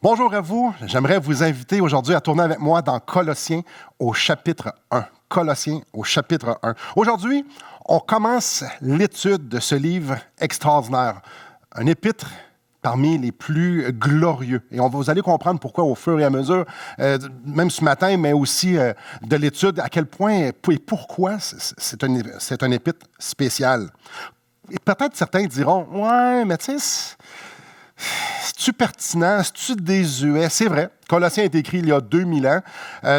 Bonjour à vous. J'aimerais vous inviter aujourd'hui à tourner avec moi dans Colossiens au chapitre 1. Colossiens au chapitre 1. Aujourd'hui, on commence l'étude de ce livre extraordinaire, un épître parmi les plus glorieux. Et vous allez comprendre pourquoi au fur et à mesure, même ce matin, mais aussi de l'étude, à quel point et pourquoi c'est un épître spécial. Et peut-être certains diront, « Ouais, mais tu sais, c'est-tu pertinent? C'est-tu désuet? » C'est vrai. Colossiens a été écrit il y a 2000 ans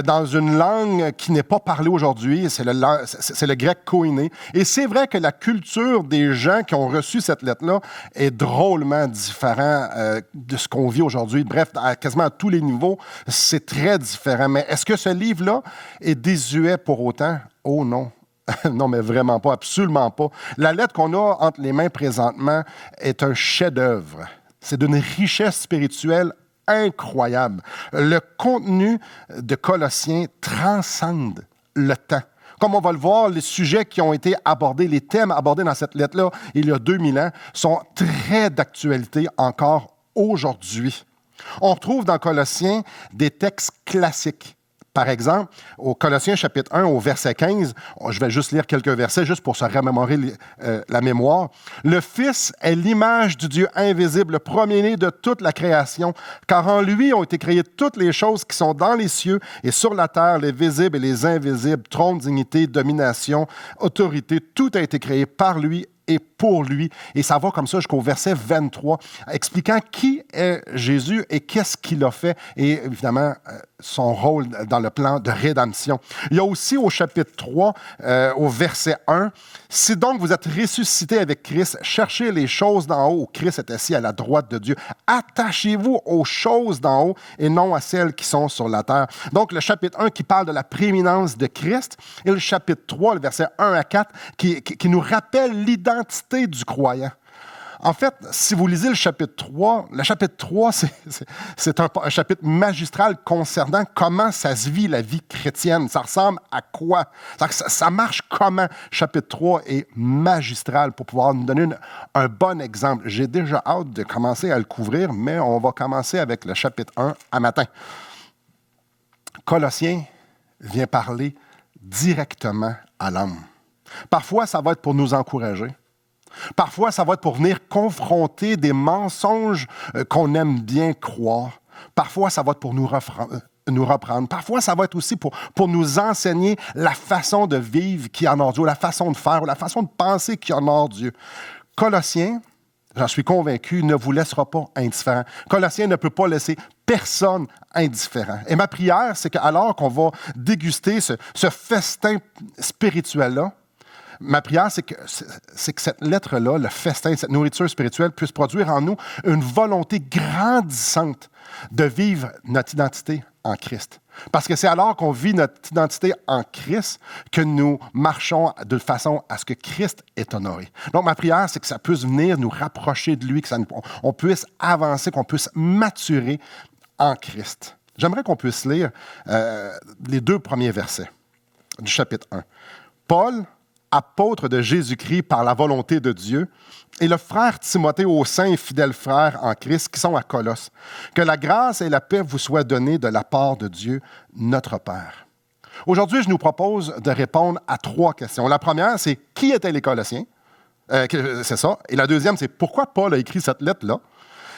dans une langue qui n'est pas parlée aujourd'hui. C'est le grec koiné. Et c'est vrai que la culture des gens qui ont reçu cette lettre-là est drôlement différente de ce qu'on vit aujourd'hui. Bref, quasiment à tous les niveaux, c'est très différent. Mais est-ce que ce livre-là est désuet pour autant? Oh non! Non, mais vraiment pas, absolument pas. La lettre qu'on a entre les mains présentement est un chef-d'œuvre. C'est d'une richesse spirituelle incroyable. Le contenu de Colossiens transcende le temps. Comme on va le voir, les sujets qui ont été abordés, les thèmes abordés dans cette lettre-là, il y a 2000 ans, sont très d'actualité encore aujourd'hui. On retrouve dans Colossiens des textes classiques. Par exemple, au Colossiens chapitre 1, au verset 15, je vais juste lire quelques versets, juste pour se remémorer la mémoire. « Le Fils est l'image du Dieu invisible, le premier-né de toute la création, car en lui ont été créées toutes les choses qui sont dans les cieux et sur la terre, les visibles et les invisibles, trône, dignité, domination, autorité, tout a été créé par lui et pour lui. » Et ça va comme ça jusqu'au verset 23, expliquant qui est Jésus et qu'est-ce qu'il a fait, et évidemment, son rôle dans le plan de rédemption. Il y a aussi au chapitre 3, au verset 1, « Si donc vous êtes ressuscités avec Christ, cherchez les choses d'en haut où Christ est assis à la droite de Dieu. Attachez-vous aux choses d'en haut et non à celles qui sont sur la terre. » Donc, le chapitre 1 qui parle de la prééminence de Christ et le chapitre 3, le verset 1 à 4, qui nous rappelle l'identité du croyant. En fait, si vous lisez le chapitre 3, c'est un chapitre magistral concernant comment ça se vit la vie chrétienne. Ça ressemble à quoi? Ça marche comment? Chapitre 3 est magistral pour pouvoir nous donner un bon exemple. J'ai déjà hâte de commencer à le couvrir, mais on va commencer avec le chapitre 1 à matin. Colossiens vient parler directement à l'âme. Parfois, ça va être pour nous encourager. Parfois, ça va être pour venir confronter des mensonges qu'on aime bien croire. Parfois, ça va être pour nous reprendre. Parfois, ça va être aussi pour nous enseigner la façon de vivre qui est en hors Dieu, la façon de faire, la façon de penser qui est en hors Dieu. Colossiens, j'en suis convaincu, ne vous laissera pas indifférent. Colossiens ne peut pas laisser personne indifférent. Et ma prière, c'est qu'alors qu'on va déguster ce festin spirituel-là, ma prière, c'est que cette lettre-là, le festin, cette nourriture spirituelle, puisse produire en nous une volonté grandissante de vivre notre identité en Christ. Parce que c'est alors qu'on vit notre identité en Christ que nous marchons de façon à ce que Christ est honoré. Donc, ma prière, c'est que ça puisse venir nous rapprocher de lui, qu'on puisse avancer, qu'on puisse maturer en Christ. J'aimerais qu'on puisse lire les 2 premiers versets du chapitre 1. Paul, apôtre de Jésus-Christ par la volonté de Dieu, et le frère Timothée aux saints et fidèles frères en Christ qui sont à Colosse. Que la grâce et la paix vous soient données de la part de Dieu, notre Père. Aujourd'hui, je nous propose de répondre à 3 questions. La première, c'est qui étaient les Colossiens? C'est ça. Et la deuxième, c'est pourquoi Paul a écrit cette lettre-là?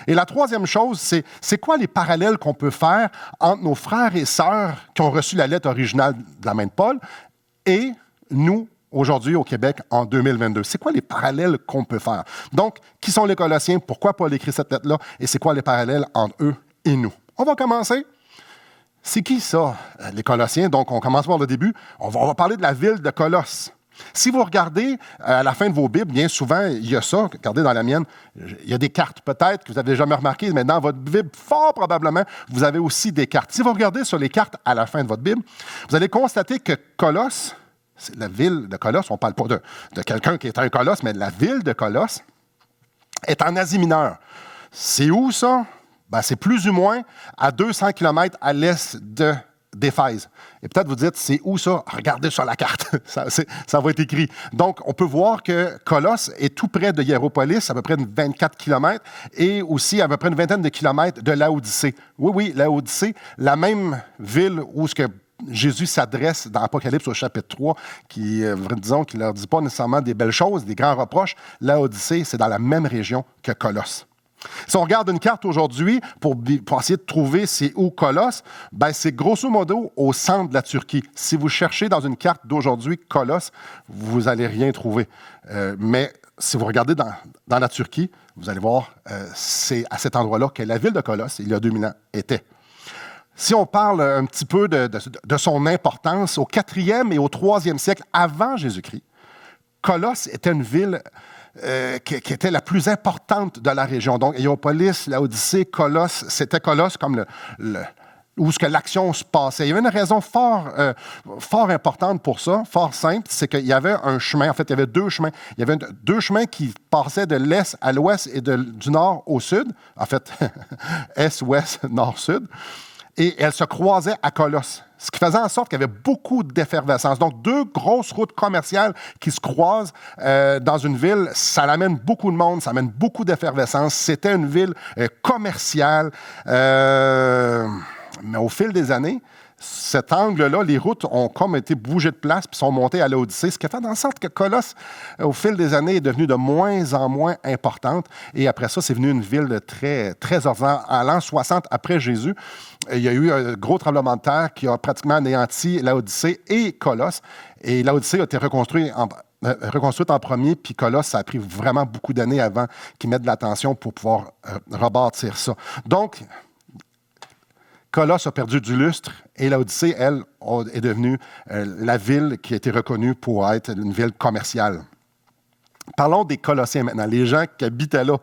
Et la troisième chose, c'est quoi les parallèles qu'on peut faire entre nos frères et sœurs qui ont reçu la lettre originale de la main de Paul et nous, aujourd'hui au Québec, en 2022. C'est quoi les parallèles qu'on peut faire? Donc, qui sont les Colossiens? Pourquoi Paul écrit cette lettre-là? Et c'est quoi les parallèles entre eux et nous? On va commencer. C'est qui ça, les Colossiens? Donc, on commence par le début. On va parler de la ville de Colosse. Si vous regardez à la fin de vos Bibles, bien souvent, il y a ça. Regardez dans la mienne, il y a des cartes. Peut-être que vous avez jamais remarqué, mais dans votre Bible, fort probablement, vous avez aussi des cartes. Si vous regardez sur les cartes à la fin de votre Bible, vous allez constater que Colosse, c'est la ville de Colosse, on ne parle pas de quelqu'un qui est un colosse, mais de la ville de Colosse, est en Asie mineure. C'est où ça? Ben, c'est plus ou moins à 200 km à l'est de d'Éphèse. Et peut-être vous dites, c'est où ça? Regardez sur la carte, ça va être écrit. Donc, on peut voir que Colosse est tout près de Hiéropolis, à peu près 24 km, et aussi à peu près une vingtaine de kilomètres de Laodicée. Oui, Laodicée, la même ville où ce que Jésus s'adresse dans Apocalypse au chapitre 3, qui, disons, qui ne leur dit pas nécessairement des belles choses, des grands reproches. Laodicée, c'est dans la même région que Colosse. Si on regarde une carte aujourd'hui pour essayer de trouver c'est où Colosse, ben c'est grosso modo au centre de la Turquie. Si vous cherchez dans une carte d'aujourd'hui Colosse, vous n'allez rien trouver. Mais si vous regardez dans la Turquie, vous allez voir, c'est à cet endroit-là que la ville de Colosse, il y a 2000 ans, était. Si on parle un petit peu de son importance, au 4e et au 3e siècle avant Jésus-Christ, Colosse était une ville qui était la plus importante de la région. Donc, Hiéropolis, Laodicée, Colosse, c'était Colosse comme où ce que l'action se passait. Il y avait une raison fort importante pour ça, fort simple, c'est qu'il y avait un chemin, en fait, il y avait deux chemins. Il y avait deux chemins qui passaient de l'est à l'ouest et du nord au sud. En fait, est, ouest, nord, sud. Et elles se croisaient à Colosse, ce qui faisait en sorte qu'il y avait beaucoup d'effervescence. Donc, deux grosses routes commerciales qui se croisent dans une ville, ça amène beaucoup de monde, ça amène beaucoup d'effervescence. C'était une ville commerciale. Mais au fil des années, cet angle-là, les routes ont comme été bougées de place puis sont montées à l'Odyssée, ce qui a fait en sorte que Colosse, au fil des années, est devenue de moins en moins importante. Et après ça, c'est venu une ville très, très ordinaire. À l'an 60 après Jésus, il y a eu un gros tremblement de terre qui a pratiquement anéanti l'Odyssée et Colosse. Et l'Odyssée a été reconstruite en premier, puis Colosse, ça a pris vraiment beaucoup d'années avant qu'ils mettent de l'attention pour pouvoir rebâtir ça. Donc, Colosse a perdu du lustre et l'Odyssée, elle, est devenue la ville qui a été reconnue pour être une ville commerciale. Parlons des Colossiens maintenant, les gens qui habitaient là.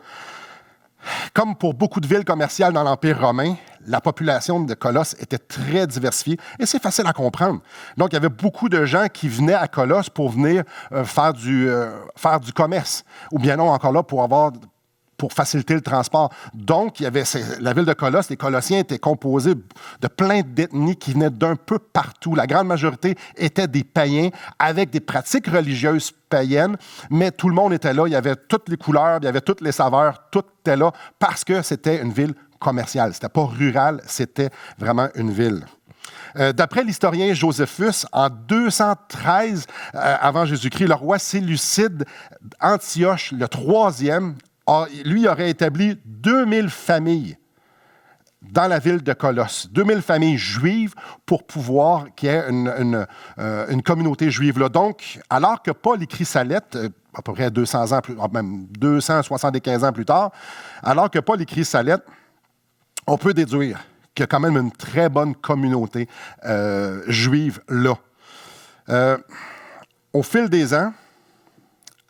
Comme pour beaucoup de villes commerciales dans l'Empire romain, la population de Colosse était très diversifiée et c'est facile à comprendre. Donc, il y avait beaucoup de gens qui venaient à Colosse pour venir faire du commerce ou bien non, encore là, pour faciliter le transport. Donc, il y avait la ville de Colosse, les Colossiens étaient composés de plein d'ethnies qui venaient d'un peu partout. La grande majorité étaient des païens avec des pratiques religieuses païennes, mais tout le monde était là. Il y avait toutes les couleurs, il y avait toutes les saveurs, tout était là parce que c'était une ville commerciale. C'était pas rural, c'était vraiment une ville. D'après l'historien Joséphus, en 213 avant Jésus-Christ, le roi Séleucide Antioche, le troisième, lui aurait établi 2000 familles dans la ville de Colosse. 2000 familles juives pour pouvoir qu'il y ait une communauté juive là. Donc, alors que Paul écrit sa lettre, à peu près 200 ans plus, même 275 ans plus tard, alors que Paul écrit sa lettre, on peut déduire qu'il y a quand même une très bonne communauté juive là. Au fil des ans,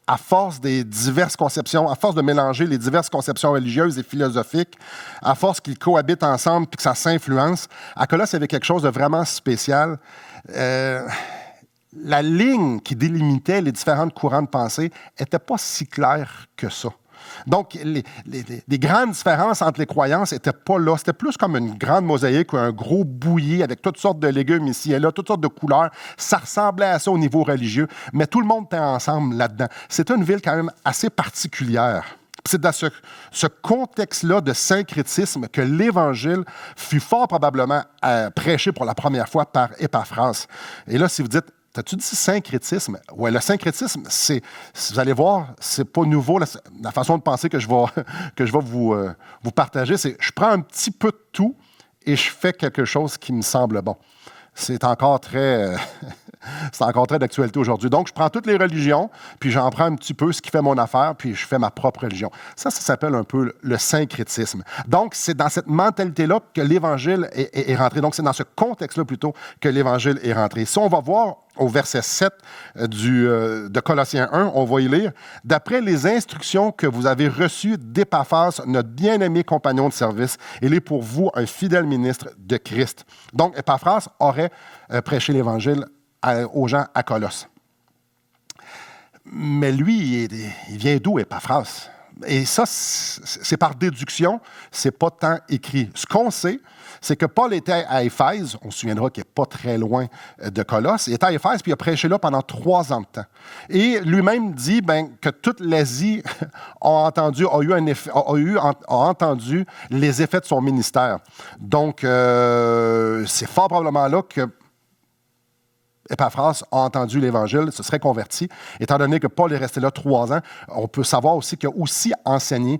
à force des diverses conceptions, à force de mélanger les diverses conceptions religieuses et philosophiques, à force qu'ils cohabitent ensemble et que ça s'influence, à Colosse, il y avait quelque chose de vraiment spécial. La ligne qui délimitait les différents courants de pensée n'était pas si claire que ça. Donc, les grandes différences entre les croyances n'étaient pas là. C'était plus comme une grande mosaïque ou un gros bouilli avec toutes sortes de légumes ici et là, toutes sortes de couleurs. Ça ressemblait à ça au niveau religieux, mais tout le monde était ensemble là-dedans. C'était une ville quand même assez particulière. C'est dans ce contexte-là de syncrétisme que l'Évangile fut fort probablement prêché pour la première fois par Épaphras. Et là, si vous dites, t'as-tu dit syncrétisme? Oui, le syncrétisme, vous allez voir, c'est pas nouveau. La façon de penser que je vais vous partager, c'est je prends un petit peu de tout et je fais quelque chose qui me semble bon. C'est encore très d'actualité aujourd'hui. Donc, je prends toutes les religions, puis j'en prends un petit peu ce qui fait mon affaire, puis je fais ma propre religion. Ça s'appelle un peu le syncrétisme. Donc, c'est dans cette mentalité-là que l'Évangile est rentré. Donc, c'est dans ce contexte-là plutôt que l'Évangile est rentré. Si on va voir au verset 7 de Colossiens 1, on va y lire « D'après les instructions que vous avez reçues d'Épaphras, notre bien-aimé compagnon de service, il est pour vous un fidèle ministre de Christ. » Donc, Épaphras aurait prêché l'Évangile aux gens à Colosse. Mais lui, il vient d'où, Épaphras? Et ça, c'est par déduction, c'est pas tant écrit. Ce qu'on sait, c'est que Paul était à Éphèse, on se souviendra qu'il n'est pas très loin de Colosse, il était à Éphèse, puis il a prêché là pendant 3 ans de temps. Et lui-même dit que toute l'Asie a entendu les effets de son ministère. Donc, c'est fort probablement là que Épaphras a entendu l'Évangile, se serait converti. Étant donné que Paul est resté là 3 ans, on peut savoir aussi qu'il a aussi enseigné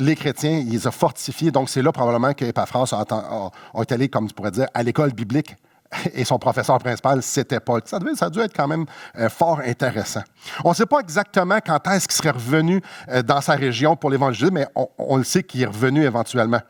les chrétiens, il les a fortifiés. Donc, c'est là probablement qu'Épaphras a été allé, comme tu pourrais dire, à l'école biblique. Et son professeur principal, c'était Paul. Ça a dû être quand même fort intéressant. On ne sait pas exactement quand est-ce qu'il serait revenu dans sa région pour l'évangile, mais on le sait qu'il est revenu éventuellement.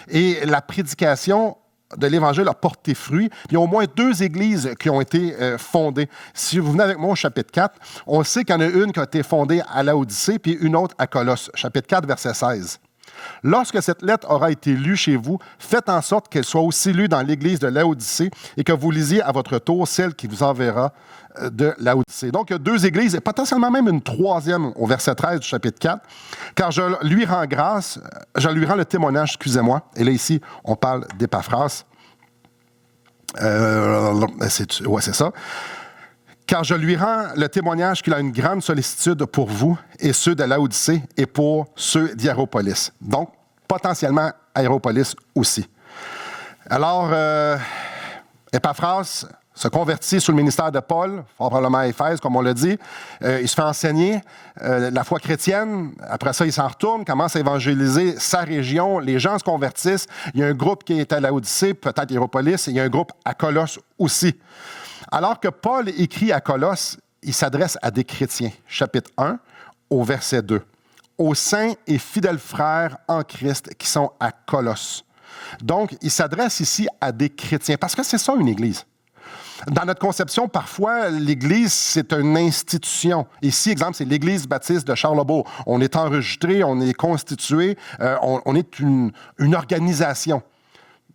Et la prédication de l'Évangile a porté fruit. Il y a au moins 2 églises qui ont été fondées. Si vous venez avec moi au chapitre 4, on sait qu'il y en a une qui a été fondée à Laodicée, puis une autre à Colosse. Chapitre 4, verset 16. « Lorsque cette lettre aura été lue chez vous, faites en sorte qu'elle soit aussi lue dans l'église de Laodicée et que vous lisiez à votre tour celle qui vous enverra de Laodicée. » Donc, il y a 2 églises, et potentiellement même une 3e au verset 13 du chapitre 4. « Car je lui rends le témoignage, excusez-moi. » Et là, ici, on parle d'Épaphras. C'est ça. « Car je lui rends le témoignage qu'il a une grande sollicitude pour vous et ceux de Laodicée et pour ceux d'Hiéropolis. » Donc, potentiellement, Hiéropolis aussi. Alors, Épaphras se convertit sous le ministère de Paul, probablement à Éphèse, comme on l'a dit. Il se fait enseigner la foi chrétienne. Après ça, il s'en retourne, commence à évangéliser sa région. Les gens se convertissent. Il y a un groupe qui est à Laodicée, peut-être Hiéropolis, et il y a un groupe à Colosse aussi. Alors que Paul écrit à Colosse, il s'adresse à des chrétiens. Chapitre 1, au verset 2. « Aux saints et fidèles frères en Christ qui sont à Colosse. » Donc, il s'adresse ici à des chrétiens, parce que c'est ça une Église. Dans notre conception, parfois, l'Église, c'est une institution. Ici, exemple, c'est l'Église baptiste de Charlesbourg. On est enregistré, on est constitué, on est une organisation.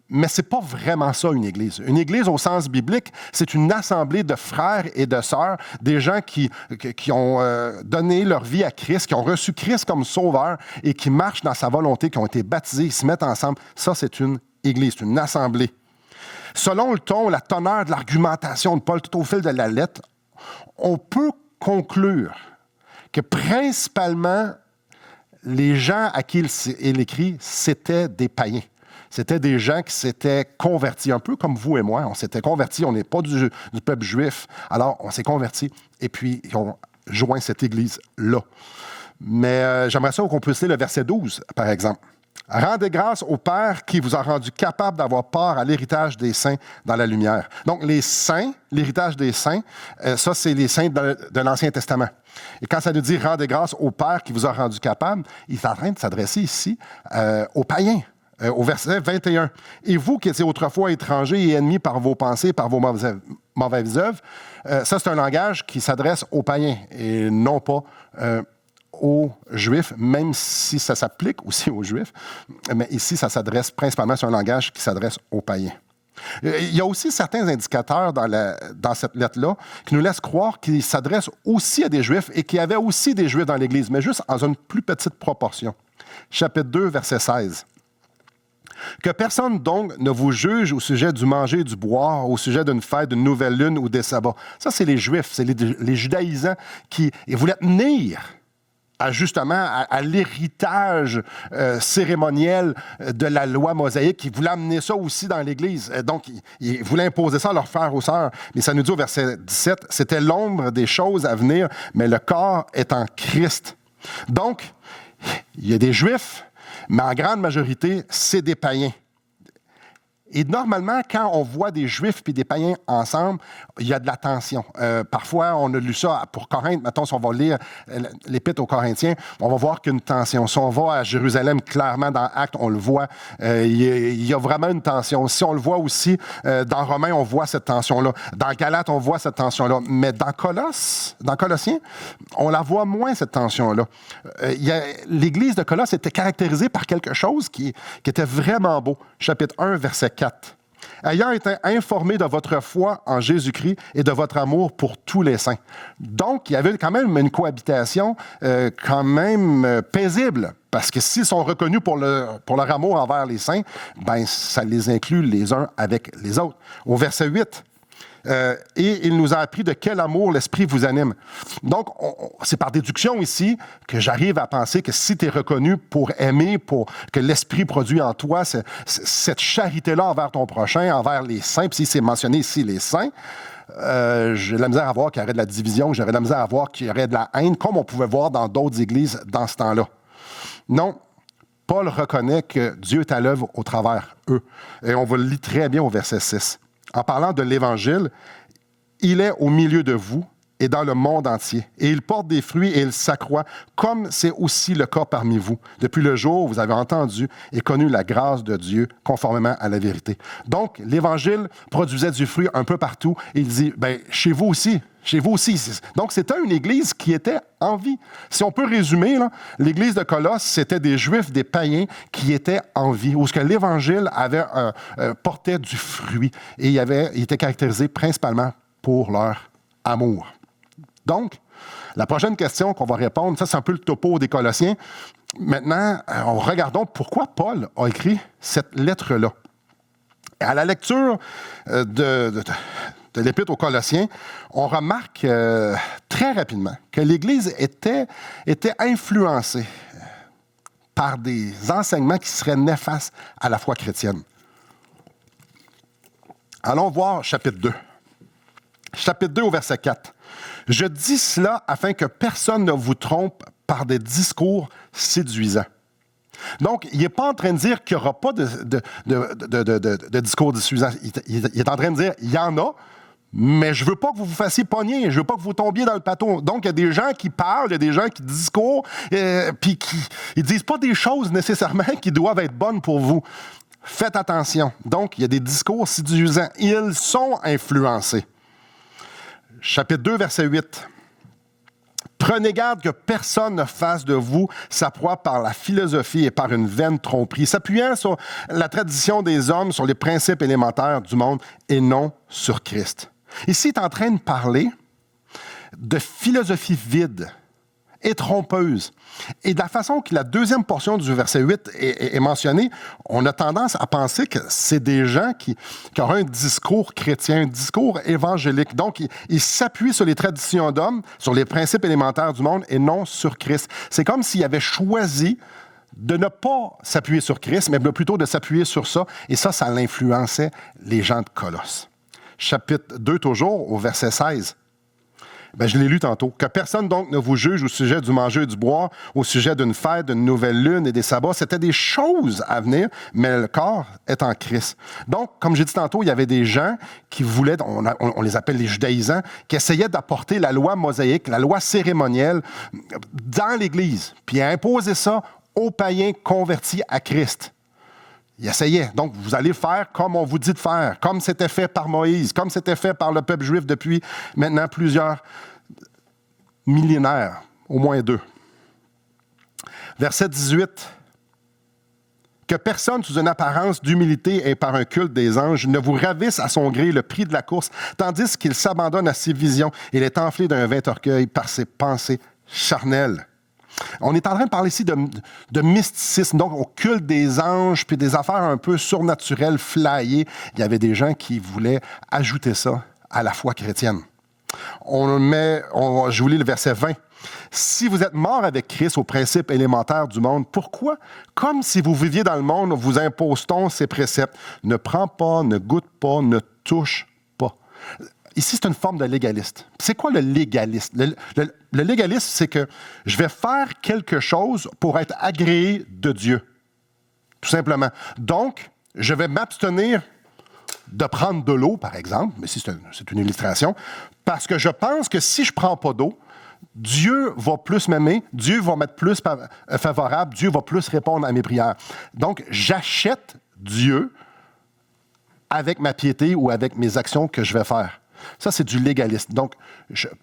Mais ce n'est pas vraiment ça, une Église. Une Église, au sens biblique, c'est une assemblée de frères et de sœurs, des gens qui ont donné leur vie à Christ, qui ont reçu Christ comme sauveur et qui marchent dans sa volonté, qui ont été baptisés, ils se mettent ensemble. Ça, c'est une Église, c'est une assemblée. Selon le ton, la teneur de l'argumentation de Paul tout au fil de la lettre, on peut conclure que principalement, les gens à qui il écrit, c'était des païens. C'était des gens qui s'étaient convertis, un peu comme vous et moi. On s'était convertis, on n'est pas du peuple juif. Alors, on s'est convertis et puis ils ont joint cette Église-là. Mais j'aimerais ça qu'on puisse lire le verset 12, par exemple. « Rendez grâce au Père qui vous a rendu capable d'avoir part à l'héritage des saints dans la lumière. » Donc, les saints, l'héritage des saints, ça, c'est les saints de l'Ancien Testament. Et quand ça nous dit « Rendez grâce au Père qui vous a rendu capable », il est en train de s'adresser ici aux païens. Au verset 21. « Et vous qui étiez autrefois étrangers et ennemis par vos pensées, par vos mauvaises œuvres. » Ça, c'est un langage qui s'adresse aux païens et non pas aux Juifs, même si ça s'applique aussi aux Juifs. Mais ici, ça s'adresse principalement, c'est un langage qui s'adresse aux païens. Il y a aussi certains indicateurs dans cette lettre-là qui nous laissent croire qu'il s'adresse aussi à des Juifs et qu'il y avait aussi des Juifs dans l'Église, mais juste dans une plus petite proportion. Chapitre 2, verset 16. « Que personne donc ne vous juge au sujet du manger et du boire, au sujet d'une fête, d'une nouvelle lune ou des sabbats. » Ça, c'est les Juifs, c'est les judaïsants qui voulaient tenir à l'héritage cérémoniel de la loi mosaïque. Ils voulaient amener ça aussi dans l'Église. Donc, ils voulaient imposer ça à leurs frères et sœurs. Mais ça nous dit au verset 17, « C'était l'ombre des choses à venir, mais le corps est en Christ. » Donc, il y a des Juifs, mais en grande majorité, c'est des païens. Et normalement, quand on voit des Juifs et des païens ensemble, il y a de la tension. Parfois, on a lu ça pour Corinthe. Mettons, si on va lire l'Épître aux Corinthiens, on va voir qu'il y a une tension. Si on va à Jérusalem, clairement, dans Actes, on le voit. Il y a vraiment une tension. Si on le voit aussi, dans Romains, on voit cette tension-là. Dans Galates, on voit cette tension-là. Mais dans Colossiens, on la voit moins, cette tension-là. L'Église de Colosse était caractérisée par quelque chose qui était vraiment beau. Chapitre 1, verset 4. ayant été informés de votre foi en Jésus-Christ et de votre amour pour tous les saints. Donc, il y avait quand même une cohabitation quand même paisible, parce que s'ils sont reconnus pour leur amour envers les saints, ben ça les inclut les uns avec les autres. Au verset 8, et il nous a appris de quel amour l'Esprit vous anime. Donc, c'est par déduction ici que j'arrive à penser que si tu es reconnu pour aimer, pour que l'Esprit produit en toi cette charité-là envers ton prochain, envers les saints, puis si c'est mentionné ici les saints, j'ai de la misère à voir qu'il y aurait de la division, j'aurais de la misère à voir qu'il y aurait de la haine, comme on pouvait voir dans d'autres églises dans ce temps-là. Non, Paul reconnaît que Dieu est à l'œuvre au travers eux. Et on va le lire très bien au verset 6. En parlant de l'Évangile, il est au milieu de vous et dans le monde entier. Et il porte des fruits et il s'accroît, comme c'est aussi le cas parmi vous, depuis le jour où vous avez entendu et connu la grâce de Dieu conformément à la vérité. Donc, l'Évangile produisait du fruit un peu partout. Et il dit, bien, chez vous aussi. Chez vous aussi. Donc, c'était une église qui était en vie. Si on peut résumer, là, l'église de Colosse, c'était des Juifs, des païens qui étaient en vie, où ce que l'Évangile portait du fruit. Et il était caractérisé principalement pour leur amour. Donc, la prochaine question qu'on va répondre, ça c'est un peu le topo des Colossiens. Maintenant, regardons pourquoi Paul a écrit cette lettre-là. À la lecture de l'Épître aux Colossiens, on remarque très rapidement que l'Église était influencée par des enseignements qui seraient néfastes à la foi chrétienne. Allons voir chapitre 2. Chapitre 2 au verset 4. « Je dis cela afin que personne ne vous trompe par des discours séduisants. » Donc, il n'est pas en train de dire qu'il n'y aura pas de discours séduisants. Il est en train de dire, il y en a, mais je ne veux pas que vous vous fassiez pogner, je ne veux pas que vous tombiez dans le plateau. Donc, il y a des gens qui parlent, il y a des gens qui discourent, puis qui ne disent pas des choses nécessairement qui doivent être bonnes pour vous. Faites attention. Donc, il y a des discours séduisants. Ils sont influencés. Chapitre 2, verset 8. « Prenez garde que personne ne fasse de vous sa proie par la philosophie et par une vaine tromperie, s'appuyant sur la tradition des hommes, sur les principes élémentaires du monde et non sur Christ. » Ici, il est en train de parler de philosophie vide et trompeuse. Et de la façon que la deuxième portion du verset 8 est mentionnée, on a tendance à penser que c'est des gens qui auraient un discours chrétien, un discours évangélique. Donc, ils s'appuient sur les traditions d'hommes, sur les principes élémentaires du monde et non sur Christ. C'est comme s'ils avaient choisi de ne pas s'appuyer sur Christ, mais plutôt de s'appuyer sur ça. Et ça l'influençait les gens de Colosse. Chapitre 2, toujours, au verset 16. Ben, je l'ai lu tantôt. « Que personne donc ne vous juge au sujet du manger et du boire, au sujet d'une fête, d'une nouvelle lune et des sabbats. » C'était des choses à venir, mais le corps est en Christ. Donc, comme j'ai dit tantôt, il y avait des gens qui voulaient, on les appelle les judaïsants, qui essayaient d'apporter la loi mosaïque, la loi cérémonielle dans l'Église, puis à imposer ça aux païens convertis à Christ. Il essayait. Donc, vous allez faire comme on vous dit de faire, comme c'était fait par Moïse, comme c'était fait par le peuple juif depuis maintenant plusieurs millénaires, au moins 2. Verset 18. « Que personne, sous une apparence d'humilité et par un culte des anges, ne vous ravisse à son gré le prix de la course, tandis qu'il s'abandonne à ses visions et il est enflé d'un vain orgueil par ses pensées charnelles. » On est en train de parler ici de mysticisme, donc au culte des anges, puis des affaires un peu surnaturelles, flyées. Il y avait des gens qui voulaient ajouter ça à la foi chrétienne. Je vous lis le verset 20. « Si vous êtes morts avec Christ aux principes élémentaires du monde, pourquoi, comme si vous viviez dans le monde, vous impose-t-on ces préceptes? Ne prends pas, ne goûte pas, ne touche pas. » Ici, c'est une forme de légaliste. C'est quoi le légaliste? Le légaliste, c'est que je vais faire quelque chose pour être agréé de Dieu. Tout simplement. Donc, je vais m'abstenir de prendre de l'eau, par exemple, mais c'est une illustration, parce que je pense que si je ne prends pas d'eau, Dieu va plus m'aimer, Dieu va m'être plus favorable, Dieu va plus répondre à mes prières. Donc, j'achète Dieu avec ma piété ou avec mes actions que je vais faire. Ça, c'est du légalisme. Donc,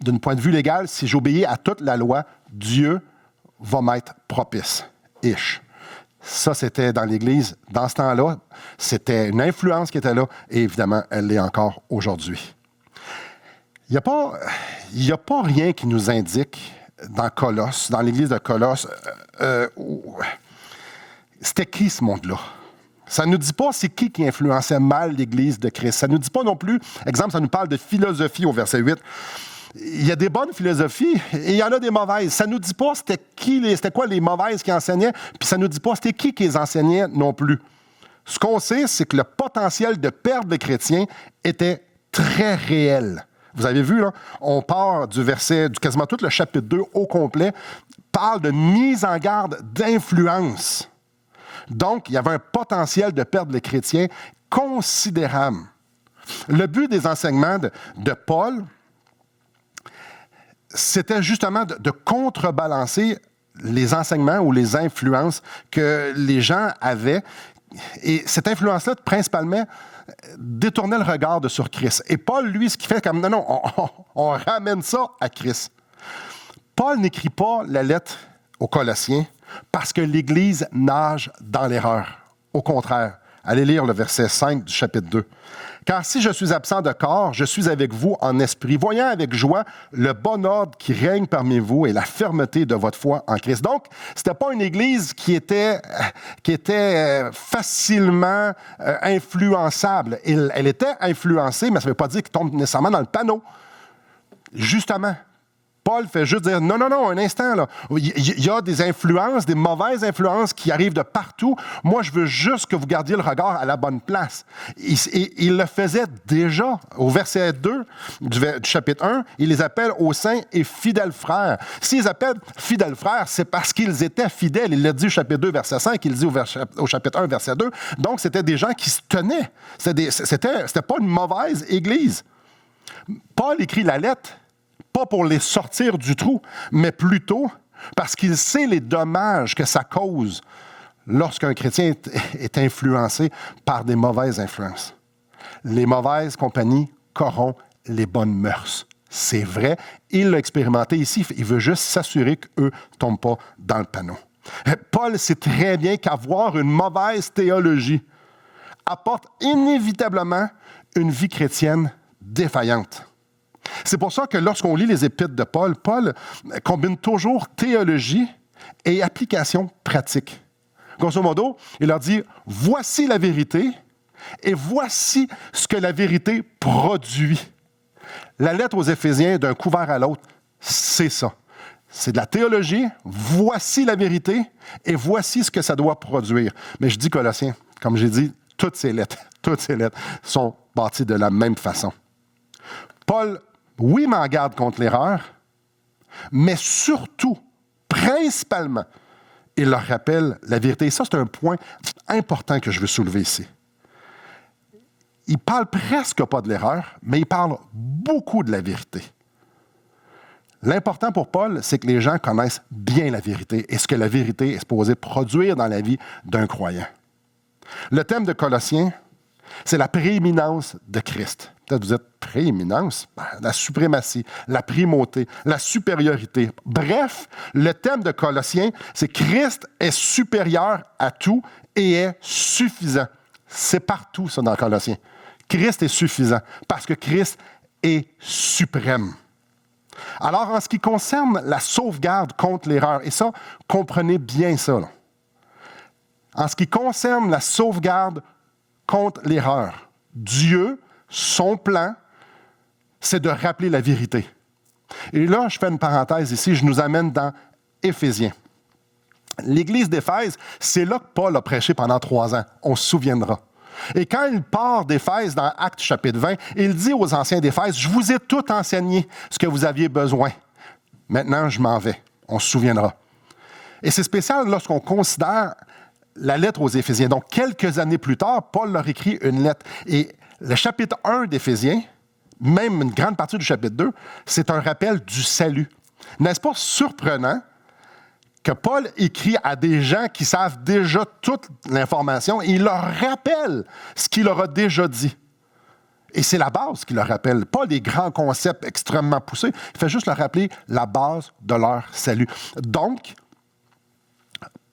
d'un point de vue légal, si j'obéis à toute la loi, Dieu va m'être propice. Ish. Ça, c'était dans l'Église. Dans ce temps-là, c'était une influence qui était là. Et évidemment, elle l'est encore aujourd'hui. Il n'y a pas rien qui nous indique dans Colosse, dans l'Église de Colosse, c'était qui ce monde-là? Ça ne nous dit pas c'est qui influençait mal l'Église de Christ. Ça ne nous dit pas non plus, exemple, ça nous parle de philosophie au verset 8. Il y a des bonnes philosophies et il y en a des mauvaises. Ça ne nous dit pas c'était quoi les mauvaises qui enseignaient, puis ça ne nous dit pas c'était qui les enseignait non plus. Ce qu'on sait, c'est que le potentiel de perdre les chrétiens était très réel. Vous avez vu, là, on part du quasiment tout le chapitre 2 au complet, parle de mise en garde d'influence. Donc, il y avait un potentiel de perdre les chrétiens considérable. Le but des enseignements de Paul, c'était justement de contrebalancer les enseignements ou les influences que les gens avaient. Et cette influence-là, principalement, détournait le regard sur Christ. Et Paul, lui, ce qu'il fait, comme non, on ramène ça à Christ. Paul n'écrit pas la lettre aux Colossiens parce que l'Église nage dans l'erreur. Au contraire, allez lire le verset 5 du chapitre 2. « Car si je suis absent de corps, je suis avec vous en esprit, voyant avec joie le bon ordre qui règne parmi vous et la fermeté de votre foi en Christ. » Donc, ce n'était pas une Église qui était facilement influençable. Elle était influencée, mais ça ne veut pas dire qu'elle tombe nécessairement dans le panneau. Justement, Paul fait juste dire, non, un instant, là. Il y a des influences, des mauvaises influences qui arrivent de partout. Moi, je veux juste que vous gardiez le regard à la bonne place. Il le faisait déjà. Au verset 2 du chapitre 1, il les appelle aux saints et fidèles frères. S'ils appellent fidèles frères, c'est parce qu'ils étaient fidèles. Il l'a dit au chapitre 2, verset 5, il le dit au chapitre 1, verset 2. Donc, c'était des gens qui se tenaient. C'était pas une mauvaise Église. Paul écrit la lettre pas pour les sortir du trou, mais plutôt parce qu'il sait les dommages que ça cause lorsqu'un chrétien est influencé par des mauvaises influences. Les mauvaises compagnies corrompent les bonnes mœurs. C'est vrai, il l'a expérimenté ici, il veut juste s'assurer qu'eux ne tombent pas dans le panneau. Paul sait très bien qu'avoir une mauvaise théologie apporte inévitablement une vie chrétienne défaillante. C'est pour ça que lorsqu'on lit les épîtres de Paul, Paul combine toujours théologie et application pratique. Grosso modo, il leur dit, voici la vérité et voici ce que la vérité produit. La lettre aux Éphésiens, d'un couvert à l'autre, c'est ça. C'est de la théologie, voici la vérité et voici ce que ça doit produire. Mais je dis Colossiens, comme j'ai dit, toutes ces lettres sont bâties de la même façon. Paul, oui, m'en garde contre l'erreur, mais surtout, principalement, il leur rappelle la vérité. Et ça, c'est un point important que je veux soulever ici. Il ne parle presque pas de l'erreur, mais il parle beaucoup de la vérité. L'important pour Paul, c'est que les gens connaissent bien la vérité et ce que la vérité est supposée produire dans la vie d'un croyant. Le thème de Colossiens, c'est la prééminence de Christ. Peut-être vous êtes prééminence, la suprématie, la primauté, la supériorité. Bref, le thème de Colossiens, c'est Christ est supérieur à tout et est suffisant. C'est partout ça dans Colossiens. Christ est suffisant parce que Christ est suprême. Alors, en ce qui concerne la sauvegarde contre l'erreur, et ça, comprenez bien ça. Là. En ce qui concerne la sauvegarde contre l'erreur, Dieu, son plan, c'est de rappeler la vérité. Et là, je fais une parenthèse ici, je nous amène dans Éphésiens. L'Église d'Éphèse, c'est là que Paul a prêché pendant 3 ans. On se souviendra. Et quand il part d'Éphèse dans Actes chapitre 20, il dit aux anciens d'Éphèse, « Je vous ai tout enseigné ce que vous aviez besoin. Maintenant, je m'en vais. » On se souviendra. Et c'est spécial lorsqu'on considère la lettre aux Éphésiens. Donc, quelques années plus tard, Paul leur écrit une lettre. Et le chapitre 1 d'Éphésiens, même une grande partie du chapitre 2, c'est un rappel du salut. N'est-ce pas surprenant que Paul écrit à des gens qui savent déjà toute l'information et il leur rappelle ce qu'il leur a déjà dit. Et c'est la base qu'il leur rappelle, pas des grands concepts extrêmement poussés. Il fait juste leur rappeler la base de leur salut. Donc,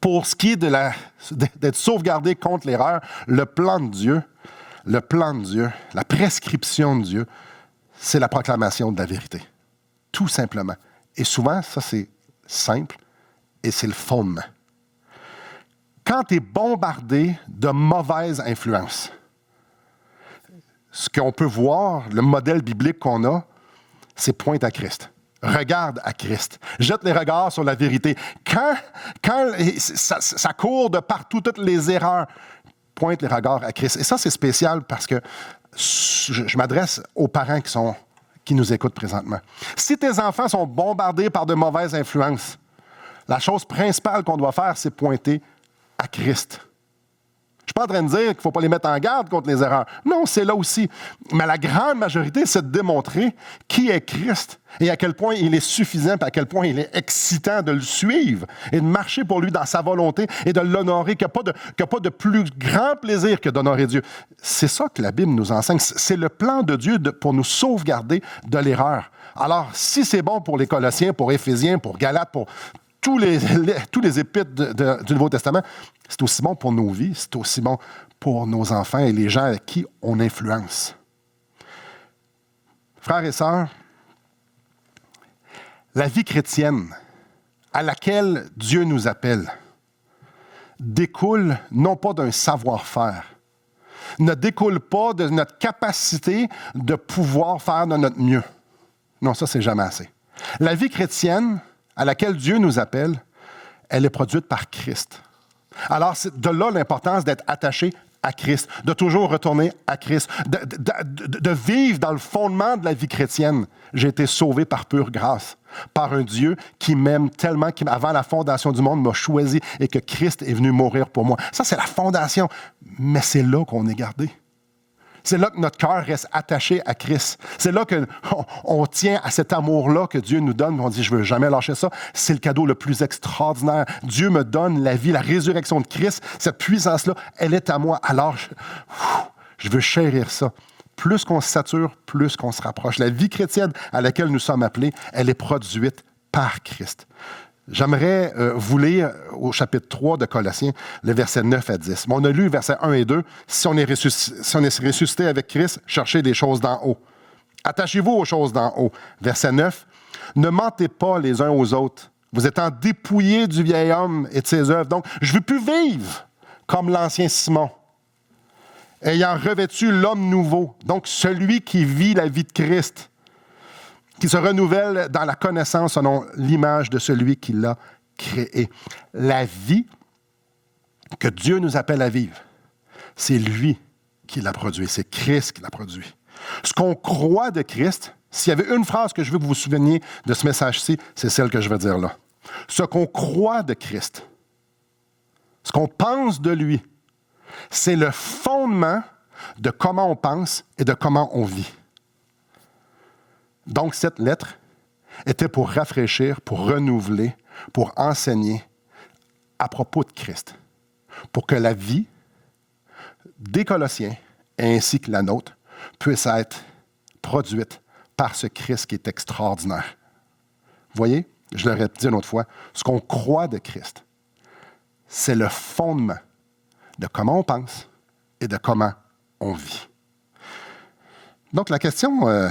pour ce qui est d'être sauvegardé contre l'erreur, le plan de Dieu, la prescription de Dieu, c'est la proclamation de la vérité. Tout simplement. Et souvent, ça, c'est simple et c'est le fondement. Quand tu es bombardé de mauvaises influences, ce qu'on peut voir, le modèle biblique qu'on a, c'est pointe à Christ. Regarde à Christ. Jette les regards sur la vérité. Quand ça court de partout, toutes les erreurs, pointe les regards à Christ. Et ça, c'est spécial parce que je m'adresse aux parents qui nous écoutent présentement. Si tes enfants sont bombardés par de mauvaises influences, la chose principale qu'on doit faire, c'est pointer à Christ. Je ne suis pas en train de dire qu'il ne faut pas les mettre en garde contre les erreurs. Non, c'est là aussi. Mais la grande majorité, c'est de démontrer qui est Christ et à quel point il est suffisant, et à quel point il est excitant de le suivre et de marcher pour lui dans sa volonté et de l'honorer, qu'il n'y a pas de plus grand plaisir que d'honorer Dieu. C'est ça que la Bible nous enseigne. C'est le plan de Dieu pour nous sauvegarder de l'erreur. Alors, si c'est bon pour les Colossiens, pour Éphésiens, pour Galates, pour tous les épîtres du Nouveau Testament, c'est aussi bon pour nos vies, c'est aussi bon pour nos enfants et les gens avec qui on influence. Frères et sœurs, la vie chrétienne à laquelle Dieu nous appelle découle non pas d'un savoir-faire, ne découle pas de notre capacité de pouvoir faire de notre mieux. Non, ça, c'est jamais assez. La vie chrétienne à laquelle Dieu nous appelle, elle est produite par Christ. Alors, c'est de là l'importance d'être attaché à Christ, de toujours retourner à Christ, de vivre dans le fondement de la vie chrétienne. J'ai été sauvé par pure grâce, par un Dieu qui m'aime tellement, qui, avant la fondation du monde, m'a choisi et que Christ est venu mourir pour moi. Ça, c'est la fondation. Mais c'est là qu'on est gardé. C'est là que notre cœur reste attaché à Christ. C'est là qu'on tient à cet amour-là que Dieu nous donne. On dit, je ne veux jamais lâcher ça. C'est le cadeau le plus extraordinaire. Dieu me donne la vie, la résurrection de Christ. Cette puissance-là, elle est à moi. Alors, je veux chérir ça. Plus qu'on se sature, plus qu'on se rapproche. La vie chrétienne à laquelle nous sommes appelés, elle est produite par Christ. J'aimerais vous lire au chapitre 3 de Colossiens, le verset 9 à 10. On a lu versets 1 et 2. Si on est ressuscité avec Christ, cherchez les choses d'en haut. Attachez-vous aux choses d'en haut. Verset 9. Ne mentez pas les uns aux autres, vous étant dépouillés du vieil homme et de ses œuvres. Donc, je ne veux plus vivre comme l'ancien Simon, ayant revêtu l'homme nouveau, donc celui qui vit la vie de Christ, qui se renouvelle dans la connaissance selon l'image de celui qui l'a créé. La vie que Dieu nous appelle à vivre, c'est lui qui l'a produit, c'est Christ qui l'a produit. Ce qu'on croit de Christ, s'il y avait une phrase que je veux que vous vous souveniez de ce message-ci, c'est celle que je vais dire là. Ce qu'on croit de Christ, ce qu'on pense de lui, c'est le fondement de comment on pense et de comment on vit. Donc, cette lettre était pour rafraîchir, pour renouveler, pour enseigner à propos de Christ, pour que la vie des Colossiens, ainsi que la nôtre, puisse être produite par ce Christ qui est extraordinaire. Vous voyez, je le répète une autre fois, ce qu'on croit de Christ, c'est le fondement de comment on pense et de comment on vit. Donc, la question...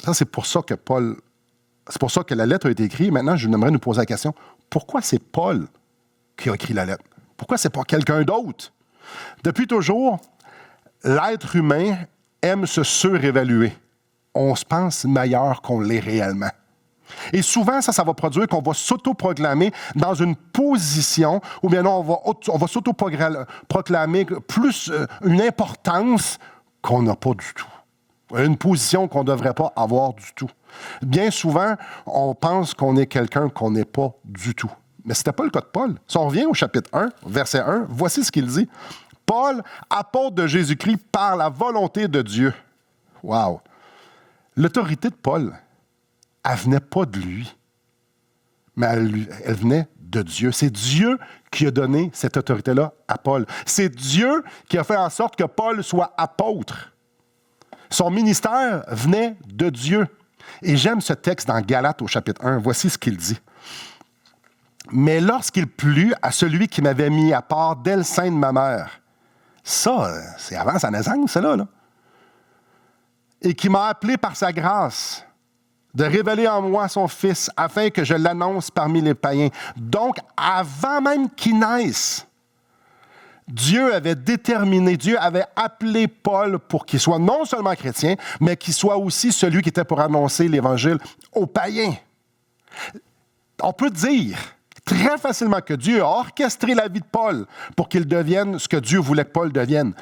Ça, c'est pour ça que la lettre a été écrite. Maintenant, je aimerais nous poser la question, pourquoi c'est Paul qui a écrit la lettre? Pourquoi c'est pas quelqu'un d'autre? Depuis toujours, l'être humain aime se surévaluer. On se pense meilleur qu'on l'est réellement. Et souvent, ça va produire qu'on va s'autoproclamer dans une position, ou bien non, on va s'autoproclamer plus une importance qu'on n'a pas du tout. Une position qu'on ne devrait pas avoir du tout. Bien souvent, on pense qu'on est quelqu'un qu'on n'est pas du tout. Mais ce n'était pas le cas de Paul. Si on revient au chapitre 1, verset 1, voici ce qu'il dit. Paul, apôtre de Jésus-Christ par la volonté de Dieu. Wow! L'autorité de Paul, elle ne venait pas de lui, mais elle venait de Dieu. C'est Dieu qui a donné cette autorité-là à Paul. C'est Dieu qui a fait en sorte que Paul soit apôtre. Son ministère venait de Dieu. Et j'aime ce texte dans Galates au chapitre 1. Voici ce qu'il dit. Mais lorsqu'il plut à celui qui m'avait mis à part dès le sein de ma mère, ça, c'est avant sa naissance, ça là, et qui m'a appelé par sa grâce de révéler en moi son Fils afin que je l'annonce parmi les païens. Donc, avant même qu'il naisse, Dieu avait déterminé, Dieu avait appelé Paul pour qu'il soit non seulement chrétien, mais qu'il soit aussi celui qui était pour annoncer l'Évangile aux païens. On peut dire très facilement que Dieu a orchestré la vie de Paul pour qu'il devienne ce que Dieu voulait que Paul devienne.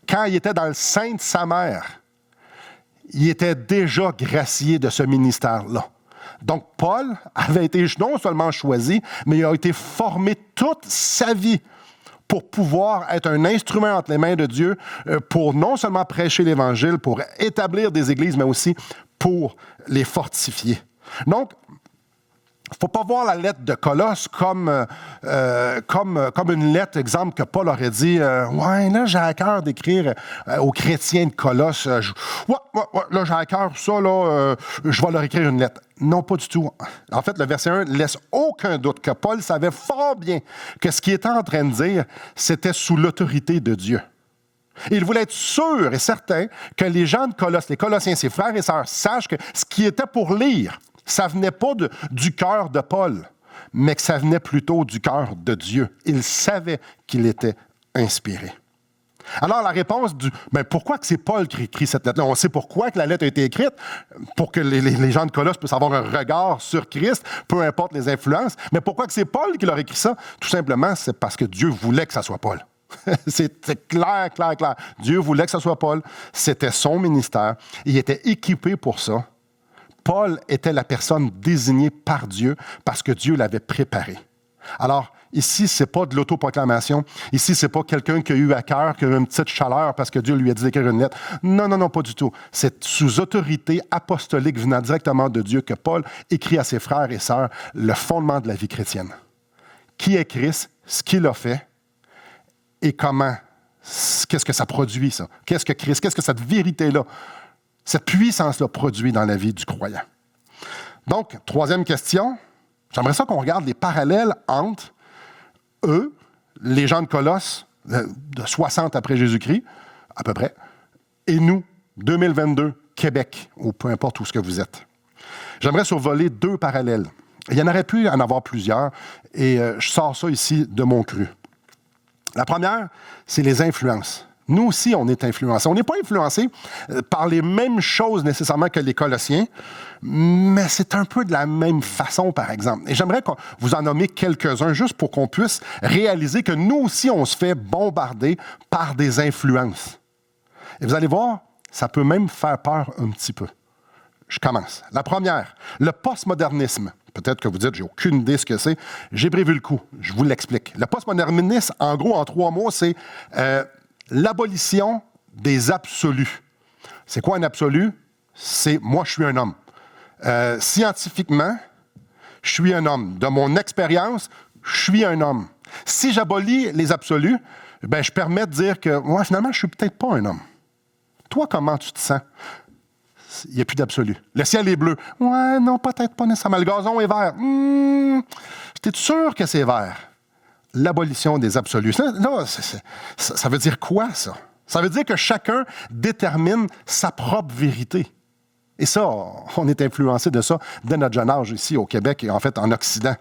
Quand il était dans le sein de sa mère, il était déjà gracié de ce ministère-là. Donc, Paul avait été non seulement choisi, mais il a été formé toute sa vie pour pouvoir être un instrument entre les mains de Dieu, pour non seulement prêcher l'Évangile, pour établir des églises, mais aussi pour les fortifier. Donc, il ne faut pas voir la lettre de Colosse comme une lettre, exemple, que Paul aurait dit « Ouais, là, j'ai à cœur d'écrire aux chrétiens de Colosse. Là, j'ai à cœur ça, là, je vais leur écrire une lettre. » Non, pas du tout. En fait, le verset 1 ne laisse aucun doute que Paul savait fort bien que ce qu'il était en train de dire, c'était sous l'autorité de Dieu. Il voulait être sûr et certain que les gens de Colosse, les Colossiens, ses frères et sœurs, sachent que ce qui était pour lire, ça ne venait pas du cœur de Paul, mais que ça venait plutôt du cœur de Dieu. Il savait qu'il était inspiré. Alors, la réponse pourquoi que c'est Paul qui écrit cette lettre-là? On sait pourquoi que la lettre a été écrite, pour que les gens de Colosse puissent avoir un regard sur Christ, peu importe les influences. Mais pourquoi que c'est Paul qui leur a écrit ça? Tout simplement, c'est parce que Dieu voulait que ça soit Paul. C'est clair. Dieu voulait que ça soit Paul. C'était son ministère. Il était équipé pour ça. Paul était la personne désignée par Dieu parce que Dieu l'avait préparé. Alors, ici, ce n'est pas de l'autoproclamation. Ici, ce n'est pas quelqu'un qui a eu à cœur, qui a eu une petite chaleur parce que Dieu lui a dit d'écrire une lettre. Non, pas du tout. C'est sous autorité apostolique venant directement de Dieu que Paul écrit à ses frères et sœurs le fondement de la vie chrétienne. Qui est Christ, ce qu'il a fait et comment, qu'est-ce que ça produit, ça? Qu'est-ce que Christ, qu'est-ce que cette vérité-là, cette puissance-là produit dans la vie du croyant? Donc, troisième question, j'aimerais ça qu'on regarde les parallèles entre eux, les gens de Colosse, de 60 après Jésus-Christ, à peu près, et nous, 2022, Québec, ou peu importe où ce que vous êtes. J'aimerais survoler deux parallèles. Il y en aurait pu en avoir plusieurs, et je sors ça ici de mon cru. La première, c'est les influences. Nous aussi, on est influencés. On n'est pas influencés par les mêmes choses nécessairement que les Colossiens, mais c'est un peu de la même façon, par exemple. Et j'aimerais vous en nommer quelques-uns juste pour qu'on puisse réaliser que nous aussi, on se fait bombarder par des influences. Et vous allez voir, ça peut même faire peur un petit peu. Je commence. La première, le postmodernisme. Peut-être que vous dites, j'ai aucune idée ce que c'est. J'ai prévu le coup. Je vous l'explique. Le postmodernisme, en gros, en 3 mots, c'est l'abolition des absolus. C'est quoi un absolu? C'est moi, je suis un homme. Scientifiquement, je suis un homme. De mon expérience, je suis un homme. Si j'abolis les absolus, je permets de dire que moi, finalement, je ne suis peut-être pas un homme. Toi, comment tu te sens? Il n'y a plus d'absolu. Le ciel est bleu. Ouais, non, peut-être pas nécessairement. Le gazon est vert. T'es sûr que c'est vert? L'abolition des absolus. Là, ça veut dire quoi, ça? Ça veut dire que chacun détermine sa propre vérité. Et ça, on est influencé de ça dès notre jeune âge ici au Québec et en fait en Occident.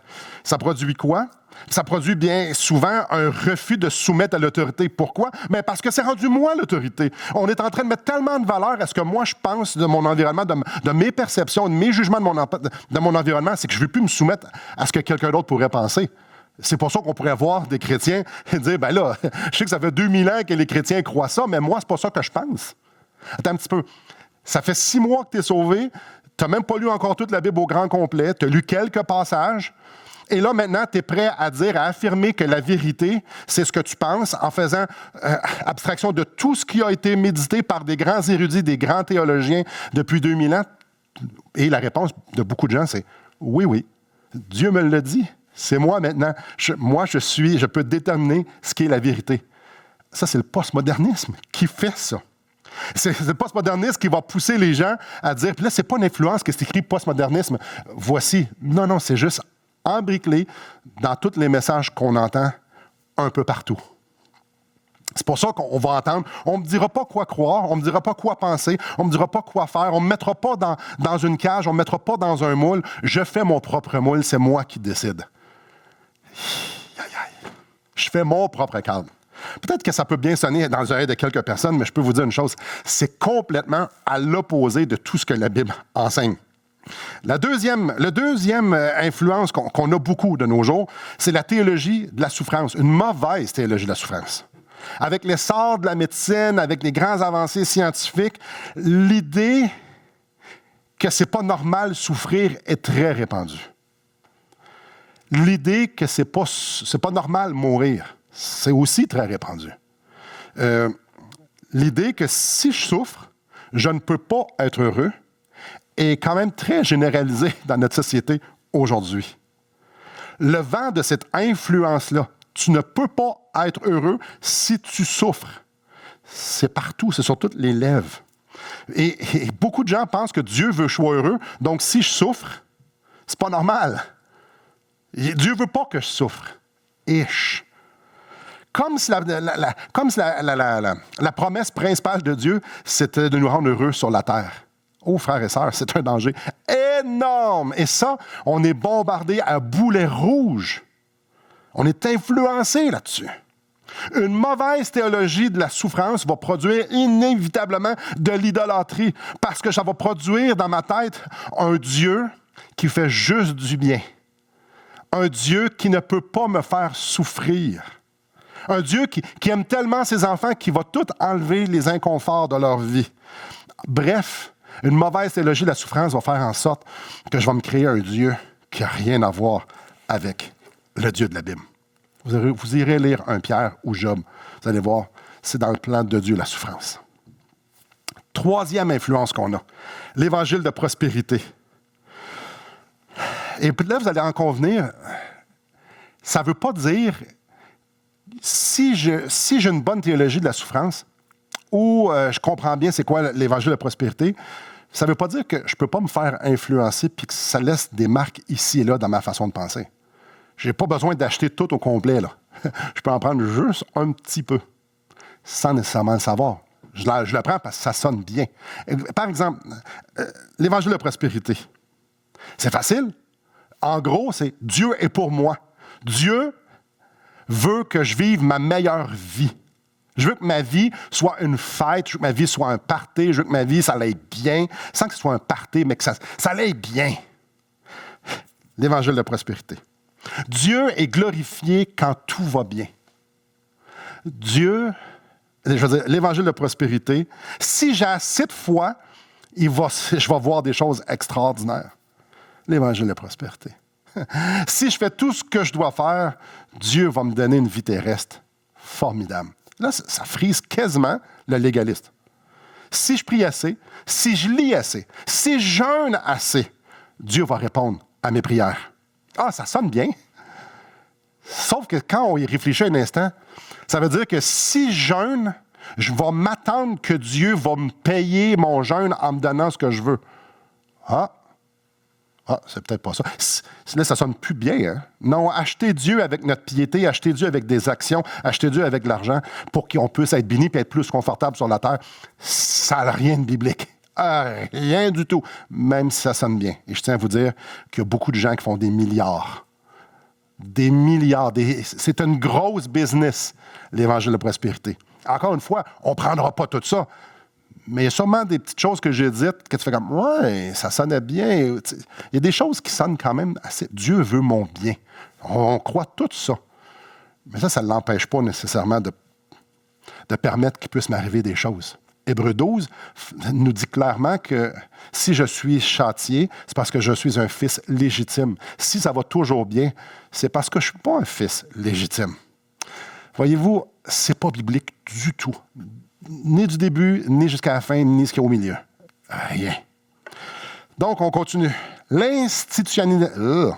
Ça produit quoi? Ça produit bien souvent un refus de se soumettre à l'autorité. Pourquoi? Mais parce que c'est rendu moi l'autorité. On est en train de mettre tellement de valeur à ce que moi je pense de mon environnement, de mes perceptions, de mes jugements de mon environnement, c'est que je ne veux plus me soumettre à ce que quelqu'un d'autre pourrait penser. C'est pour ça qu'on pourrait voir des chrétiens et dire, je sais que ça fait 2000 ans que les chrétiens croient ça, mais moi, c'est pas ça que je pense. Attends un petit peu. Ça fait 6 mois que tu es sauvé, tu n'as même pas lu encore toute la Bible au grand complet, tu as lu quelques passages, et là, maintenant, tu es prêt à affirmer que la vérité, c'est ce que tu penses, en faisant abstraction de tout ce qui a été médité par des grands érudits, des grands théologiens depuis 2000 ans. Et la réponse de beaucoup de gens, c'est « Oui, Dieu me l'a dit, c'est moi maintenant. Je peux déterminer ce qui est la vérité. » Ça, c'est le postmodernisme qui fait ça. C'est le postmodernisme qui va pousser les gens à dire, puis là, c'est pas une influence que c'est écrit postmodernisme. Voici. Non, c'est juste embriquelé dans tous les messages qu'on entend un peu partout. C'est pour ça qu'on va entendre, on ne me dira pas quoi croire, on ne me dira pas quoi penser, on ne me dira pas quoi faire, on ne me mettra pas dans une cage, on ne me mettra pas dans un moule. Je fais mon propre moule, c'est moi qui décide. Aïe, aïe. Je fais mon propre cadre. Peut-être que ça peut bien sonner dans les oreilles de quelques personnes, mais je peux vous dire une chose, c'est complètement à l'opposé de tout ce que la Bible enseigne. Le deuxième influence qu'on a beaucoup de nos jours, c'est la théologie de la souffrance, une mauvaise théologie de la souffrance. Avec l'essor de la médecine, avec les grands avancées scientifiques, l'idée que c'est pas normal souffrir est très répandue. L'idée que c'est pas normal mourir, c'est aussi très répandu. L'idée que si je souffre, je ne peux pas être heureux est quand même très généralisée dans notre société aujourd'hui. Le vent de cette influence-là, tu ne peux pas être heureux si tu souffres. C'est partout, c'est sur toutes les lèvres. Et beaucoup de gens pensent que Dieu veut que je sois heureux, donc si je souffre, c'est pas normal. Dieu veut pas que je souffre. Comme si la promesse principale de Dieu, c'était de nous rendre heureux sur la terre. Oh, frères et sœurs, c'est un danger énorme. Et ça, on est bombardé à boulets rouges. On est influencé là-dessus. Une mauvaise théologie de la souffrance va produire inévitablement de l'idolâtrie parce que ça va produire dans ma tête un Dieu qui fait juste du bien. Un Dieu qui ne peut pas me faire souffrir. Un Dieu qui aime tellement ses enfants qu'il va tout enlever les inconforts de leur vie. Bref, une mauvaise théologie de la souffrance va faire en sorte que je vais me créer un Dieu qui n'a rien à voir avec le Dieu de la Bible. Vous irez lire 1 Pierre ou Job. Vous allez voir, c'est dans le plan de Dieu, la souffrance. Troisième influence qu'on a, l'évangile de prospérité. Et puis là, vous allez en convenir, ça ne veut pas dire, si j'ai une bonne théologie de la souffrance, ou je comprends bien c'est quoi l'évangile de prospérité, ça ne veut pas dire que je ne peux pas me faire influencer puis que ça laisse des marques ici et là dans ma façon de penser. Je n'ai pas besoin d'acheter tout au complet, là. Je peux en prendre juste un petit peu, sans nécessairement le savoir. Je le prends parce que ça sonne bien. Par exemple, l'évangile de prospérité. C'est facile. En gros, c'est Dieu est pour moi. Dieu veut que je vive ma meilleure vie. Je veux que ma vie soit une fête, je veux que ma vie soit un party, je veux que ma vie, ça aille bien, sans que ce soit un party, mais que ça aille bien. L'évangile de prospérité. Dieu est glorifié quand tout va bien. L'évangile de prospérité, si j'ai assez de foi, je vais voir des choses extraordinaires. L'évangile de prospérité. Si je fais tout ce que je dois faire, Dieu va me donner une vie terrestre formidable. Là, ça frise quasiment le légaliste. Si je prie assez, si je lis assez, si je jeûne assez, Dieu va répondre à mes prières. Ah, ça sonne bien. Sauf que quand on y réfléchit un instant, ça veut dire que si je jeûne, je vais m'attendre que Dieu va me payer mon jeûne en me donnant ce que je veux. C'est peut-être pas ça. Là, ça sonne plus bien. Hein? Non, acheter Dieu avec notre piété, acheter Dieu avec des actions, acheter Dieu avec de l'argent pour qu'on puisse être béni et être plus confortable sur la terre, ça n'a rien de biblique. Rien du tout, même si ça sonne bien. Et je tiens à vous dire qu'il y a beaucoup de gens qui font des milliards. Des milliards. C'est une grosse business, l'évangile de prospérité. Encore une fois, on ne prendra pas tout ça. Mais il y a sûrement des petites choses que j'ai dites que tu fais comme « Ouais, ça sonnait bien. » Il y a des choses qui sonnent quand même assez... Dieu veut mon bien. On croit tout ça. Mais ça ne l'empêche pas nécessairement de permettre qu'il puisse m'arriver des choses. Hébreux 12 nous dit clairement que si je suis châtié, c'est parce que je suis un fils légitime. Si ça va toujours bien, c'est parce que je ne suis pas un fils légitime. Voyez-vous, c'est pas biblique du tout. Ni du début, ni jusqu'à la fin, ni jusqu'au milieu. Rien. Donc, on continue.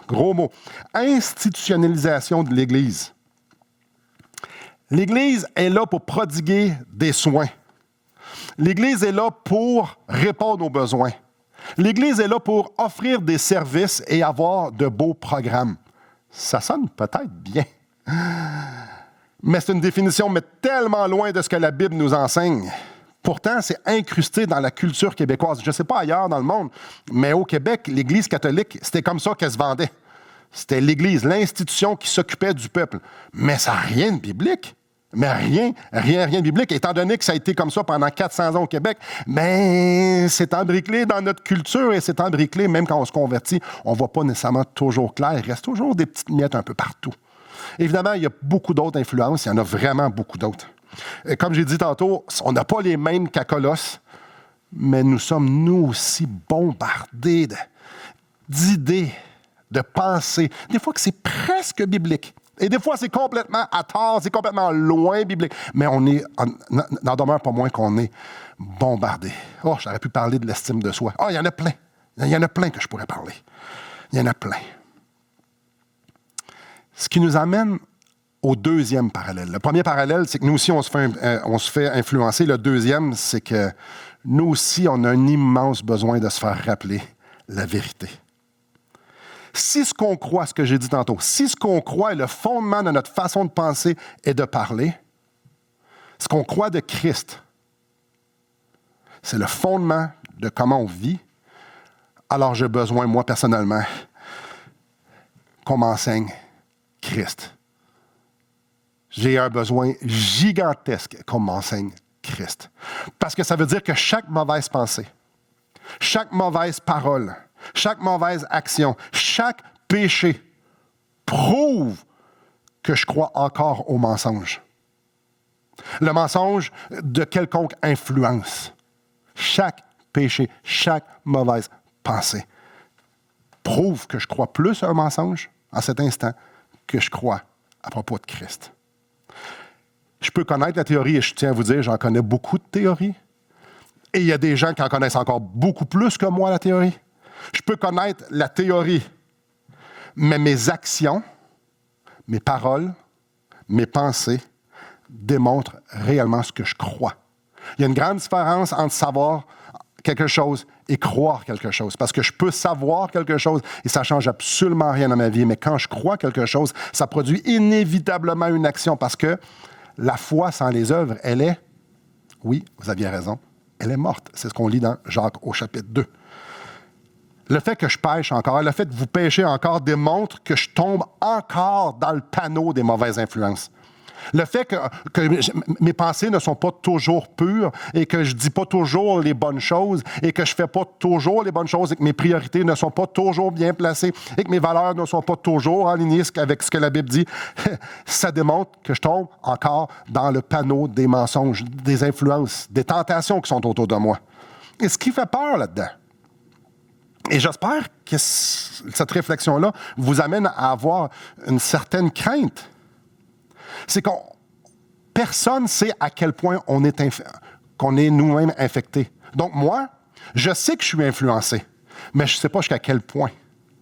Gros mot. Institutionnalisation de l'Église. L'Église est là pour prodiguer des soins. L'Église est là pour répondre aux besoins. L'Église est là pour offrir des services et avoir de beaux programmes. Ça sonne peut-être bien. Mais c'est une définition mais tellement loin de ce que la Bible nous enseigne. Pourtant, c'est incrusté dans la culture québécoise. Je ne sais pas ailleurs dans le monde, mais au Québec, l'Église catholique, c'était comme ça qu'elle se vendait. C'était l'Église, l'institution qui s'occupait du peuple. Mais ça n'a rien de biblique. Mais rien de biblique. Étant donné que ça a été comme ça pendant 400 ans au Québec, mais c'est embriquelé dans notre culture et c'est embriquelé, même quand on se convertit, on ne voit pas nécessairement toujours clair. Il reste toujours des petites miettes un peu partout. Évidemment, il y a beaucoup d'autres influences. Il y en a vraiment beaucoup d'autres. Et comme j'ai dit tantôt, on n'a pas les mêmes qu'à Colosse, mais nous sommes, nous aussi, bombardés d'idées, de pensées. Des fois que c'est presque biblique. Et des fois, c'est complètement à tort, c'est complètement loin biblique. Mais on est, n'en demeure pas moins qu'on est bombardé. Oh, j'aurais pu parler de l'estime de soi. Oh, il y en a plein. Il y en a plein que je pourrais parler. Il y en a plein. Ce qui nous amène au deuxième parallèle. Le premier parallèle, c'est que nous aussi, on se fait influencer. Le deuxième, c'est que nous aussi, on a un immense besoin de se faire rappeler la vérité. Si ce qu'on croit, ce que j'ai dit tantôt, si ce qu'on croit est le fondement de notre façon de penser et de parler, ce qu'on croit de Christ, c'est le fondement de comment on vit, alors j'ai besoin, moi, personnellement, qu'on m'enseigne Christ. J'ai un besoin gigantesque qu'on m'enseigne Christ. Parce que ça veut dire que chaque mauvaise pensée, chaque mauvaise parole, chaque mauvaise action, chaque péché prouve que je crois encore au mensonge. Le mensonge de quelconque influence. Chaque péché, chaque mauvaise pensée prouve que je crois plus à un mensonge en cet instant que je crois à propos de Christ. Je peux connaître la théorie et je tiens à vous dire, j'en connais beaucoup de théories. Et il y a des gens qui en connaissent encore beaucoup plus que moi, la théorie. Je peux connaître la théorie, mais mes actions, mes paroles, mes pensées démontrent réellement ce que je crois. Il y a une grande différence entre savoir quelque chose et croire quelque chose. Parce que je peux savoir quelque chose et ça ne change absolument rien dans ma vie. Mais quand je crois quelque chose, ça produit inévitablement une action parce que la foi sans les œuvres, elle est, oui, vous aviez raison, elle est morte. C'est ce qu'on lit dans Jacques au chapitre 2. Le fait que je pêche encore, le fait que vous pêchez encore démontre que je tombe encore dans le panneau des mauvaises influences. Le fait que mes pensées ne sont pas toujours pures et que je ne dis pas toujours les bonnes choses et que je ne fais pas toujours les bonnes choses et que mes priorités ne sont pas toujours bien placées et que mes valeurs ne sont pas toujours alignées avec ce que la Bible dit, ça démontre que je tombe encore dans le panneau des mensonges, des influences, des tentations qui sont autour de moi. Et ce qui fait peur là-dedans, et j'espère que cette réflexion-là vous amène à avoir une certaine crainte. C'est qu'on personne ne sait à quel point qu'on est nous-mêmes infectés. Donc moi, je sais que je suis influencé, mais je ne sais pas jusqu'à quel point.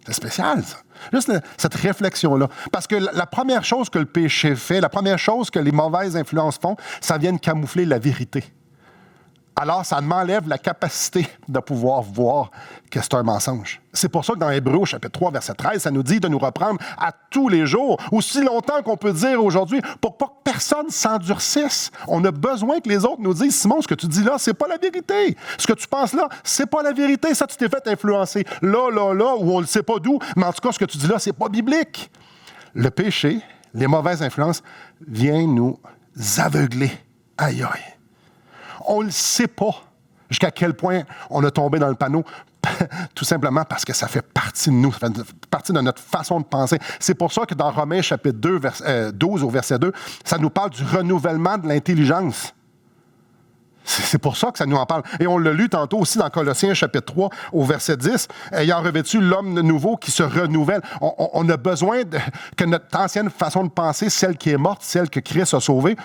C'est spécial, ça. Juste cette réflexion-là. Parce que la première chose que le péché fait, la première chose que les mauvaises influences font, ça vient de camoufler la vérité. Alors, ça m'enlève la capacité de pouvoir voir que c'est un mensonge. C'est pour ça que dans Hébreux, chapitre 3, verset 13, ça nous dit de nous reprendre à tous les jours, aussi longtemps qu'on peut dire aujourd'hui, pour pas que personne s'endurcisse. On a besoin que les autres nous disent, Simon, ce que tu dis là, c'est pas la vérité. Ce que tu penses là, c'est pas la vérité. Ça, tu t'es fait influencer là, ou on ne sait pas d'où, mais en tout cas, ce que tu dis là, c'est pas biblique. Le péché, les mauvaises influences, viennent nous aveugler. Aïe, aïe. On ne sait pas jusqu'à quel point on a tombé dans le panneau, tout simplement parce que ça fait partie de nous, ça fait partie de notre façon de penser. C'est pour ça que dans Romains chapitre 12 au verset 2, ça nous parle du renouvellement de l'intelligence. C'est pour ça que ça nous en parle. Et on l'a lu tantôt aussi dans Colossiens chapitre 3 au verset 10, ayant revêtu l'homme nouveau qui se renouvelle. On a besoin que notre ancienne façon de penser, celle qui est morte, celle que Christ a sauvée,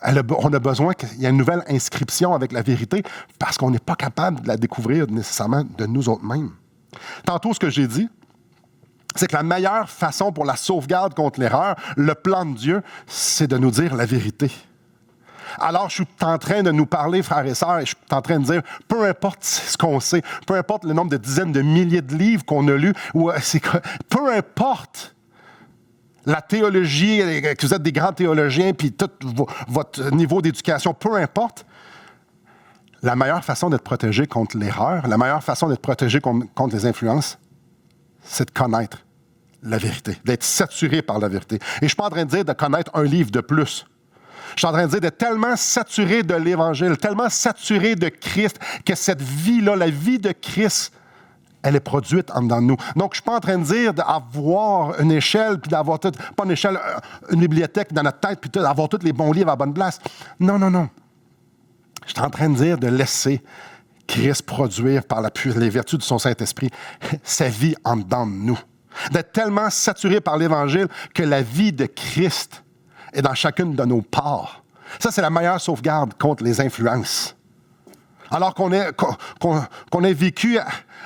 on a besoin qu'il y ait une nouvelle inscription avec la vérité parce qu'on n'est pas capable de la découvrir nécessairement de nous autres-mêmes. Tantôt, ce que j'ai dit, c'est que la meilleure façon pour la sauvegarde contre l'erreur, le plan de Dieu, c'est de nous dire la vérité. Alors, je suis en train de nous parler, frères et sœurs, et je suis en train de dire, peu importe ce qu'on sait, peu importe le nombre de dizaines de milliers de livres qu'on a lus, peu importe, la théologie, que vous êtes des grands théologiens, puis tout votre niveau d'éducation, peu importe, la meilleure façon d'être protégé contre l'erreur, la meilleure façon d'être protégé contre les influences, c'est de connaître la vérité, d'être saturé par la vérité. Et je ne suis pas en train de dire de connaître un livre de plus. Je suis en train de dire d'être tellement saturé de l'Évangile, tellement saturé de Christ, que cette vie-là, la vie de Christ, elle est produite en dedans de nous. Donc, je ne suis pas en train de dire d'avoir une échelle, puis d'avoir tout, pas une échelle, une bibliothèque dans notre tête, puis d'avoir tous les bons livres à la bonne place. Non, non, non. Je suis en train de dire de laisser Christ produire par les vertus de son Saint-Esprit sa vie en dedans de nous. D'être tellement saturé par l'Évangile que la vie de Christ est dans chacune de nos parts. Ça, c'est la meilleure sauvegarde contre les influences. Alors qu'on ait vécu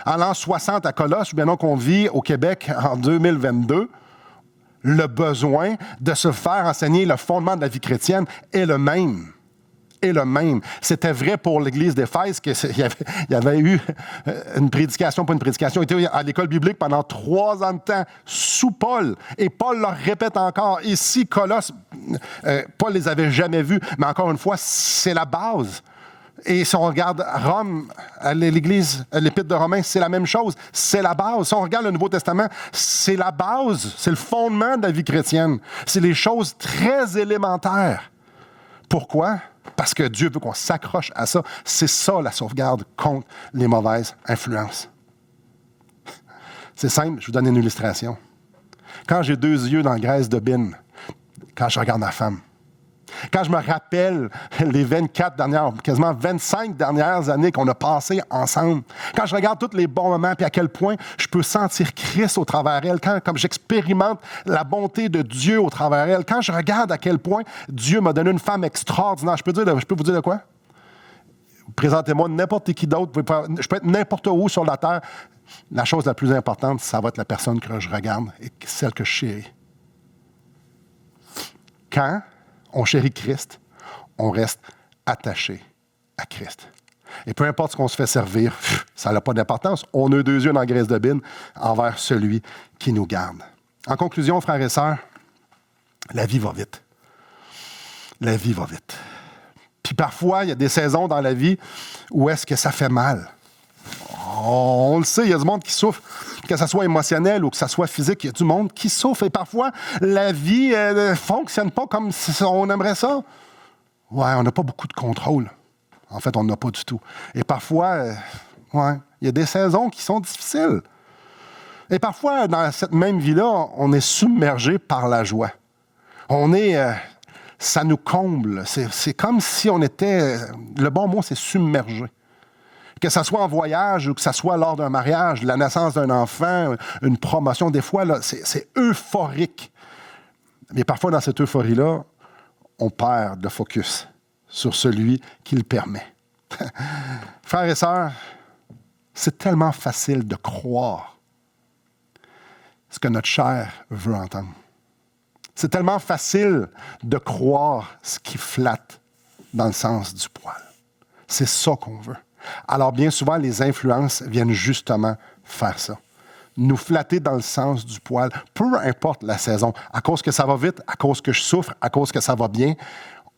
en l'an 60 à Colosse, ou bien non qu'on vit au Québec en 2022, le besoin de se faire enseigner le fondement de la vie chrétienne est le même. Est le même. C'était vrai pour l'Église d'Éphèse, qu'il y avait eu une prédication, pas une prédication, il était à l'école biblique pendant 3 ans de temps, sous Paul. Et Paul leur répète encore, ici, Colosse, Paul les avait jamais vus, mais encore une fois, c'est la base. Et si on regarde Rome, l'Église, l'Épître de Romains, c'est la même chose. C'est la base. Si on regarde le Nouveau Testament, c'est la base. C'est le fondement de la vie chrétienne. C'est les choses très élémentaires. Pourquoi? Parce que Dieu veut qu'on s'accroche à ça. C'est ça, la sauvegarde contre les mauvaises influences. C'est simple, je vous donne une illustration. Quand j'ai 2 yeux dans la graisse de bine, quand je regarde ma femme, quand je me rappelle les 24 dernières, quasiment 25 dernières années qu'on a passées ensemble, quand je regarde tous les bons moments, puis à quel point je peux sentir Christ au travers d'elle, comme j'expérimente la bonté de Dieu au travers d'elle, quand je regarde à quel point Dieu m'a donné une femme extraordinaire, je peux vous dire de quoi? Présentez-moi n'importe qui d'autre, je peux être n'importe où sur la terre. La chose la plus importante, ça va être la personne que je regarde et celle que je chéris. Quand on chérit Christ, on reste attaché à Christ. Et peu importe ce qu'on se fait servir, ça n'a pas d'importance. On a 2 yeux dans la graisse de bine envers celui qui nous garde. En conclusion, frères et sœurs, la vie va vite. La vie va vite. Puis parfois, il y a des saisons dans la vie où est-ce que ça fait mal. On le sait, il y a du monde qui souffre, que ce soit émotionnel ou que ce soit physique, il y a du monde qui souffre. Et parfois, la vie ne fonctionne pas comme on aimerait ça. Ouais, on n'a pas beaucoup de contrôle. En fait, on n'en a pas du tout. Et parfois, il y a des saisons qui sont difficiles. Et parfois, dans cette même vie-là, on est submergé par la joie. Ça nous comble. C'est comme si on était, le bon mot, c'est submergé. Que ça soit en voyage ou que ça soit lors d'un mariage, la naissance d'un enfant, une promotion, des fois, là, c'est euphorique. Mais parfois, dans cette euphorie-là, on perd le focus sur celui qui le permet. Frères et sœurs, c'est tellement facile de croire ce que notre chair veut entendre. C'est tellement facile de croire ce qui flatte dans le sens du poil. C'est ça qu'on veut. Alors, bien souvent, les influences viennent justement faire ça. Nous flatter dans le sens du poil, peu importe la saison. À cause que ça va vite, à cause que je souffre, à cause que ça va bien,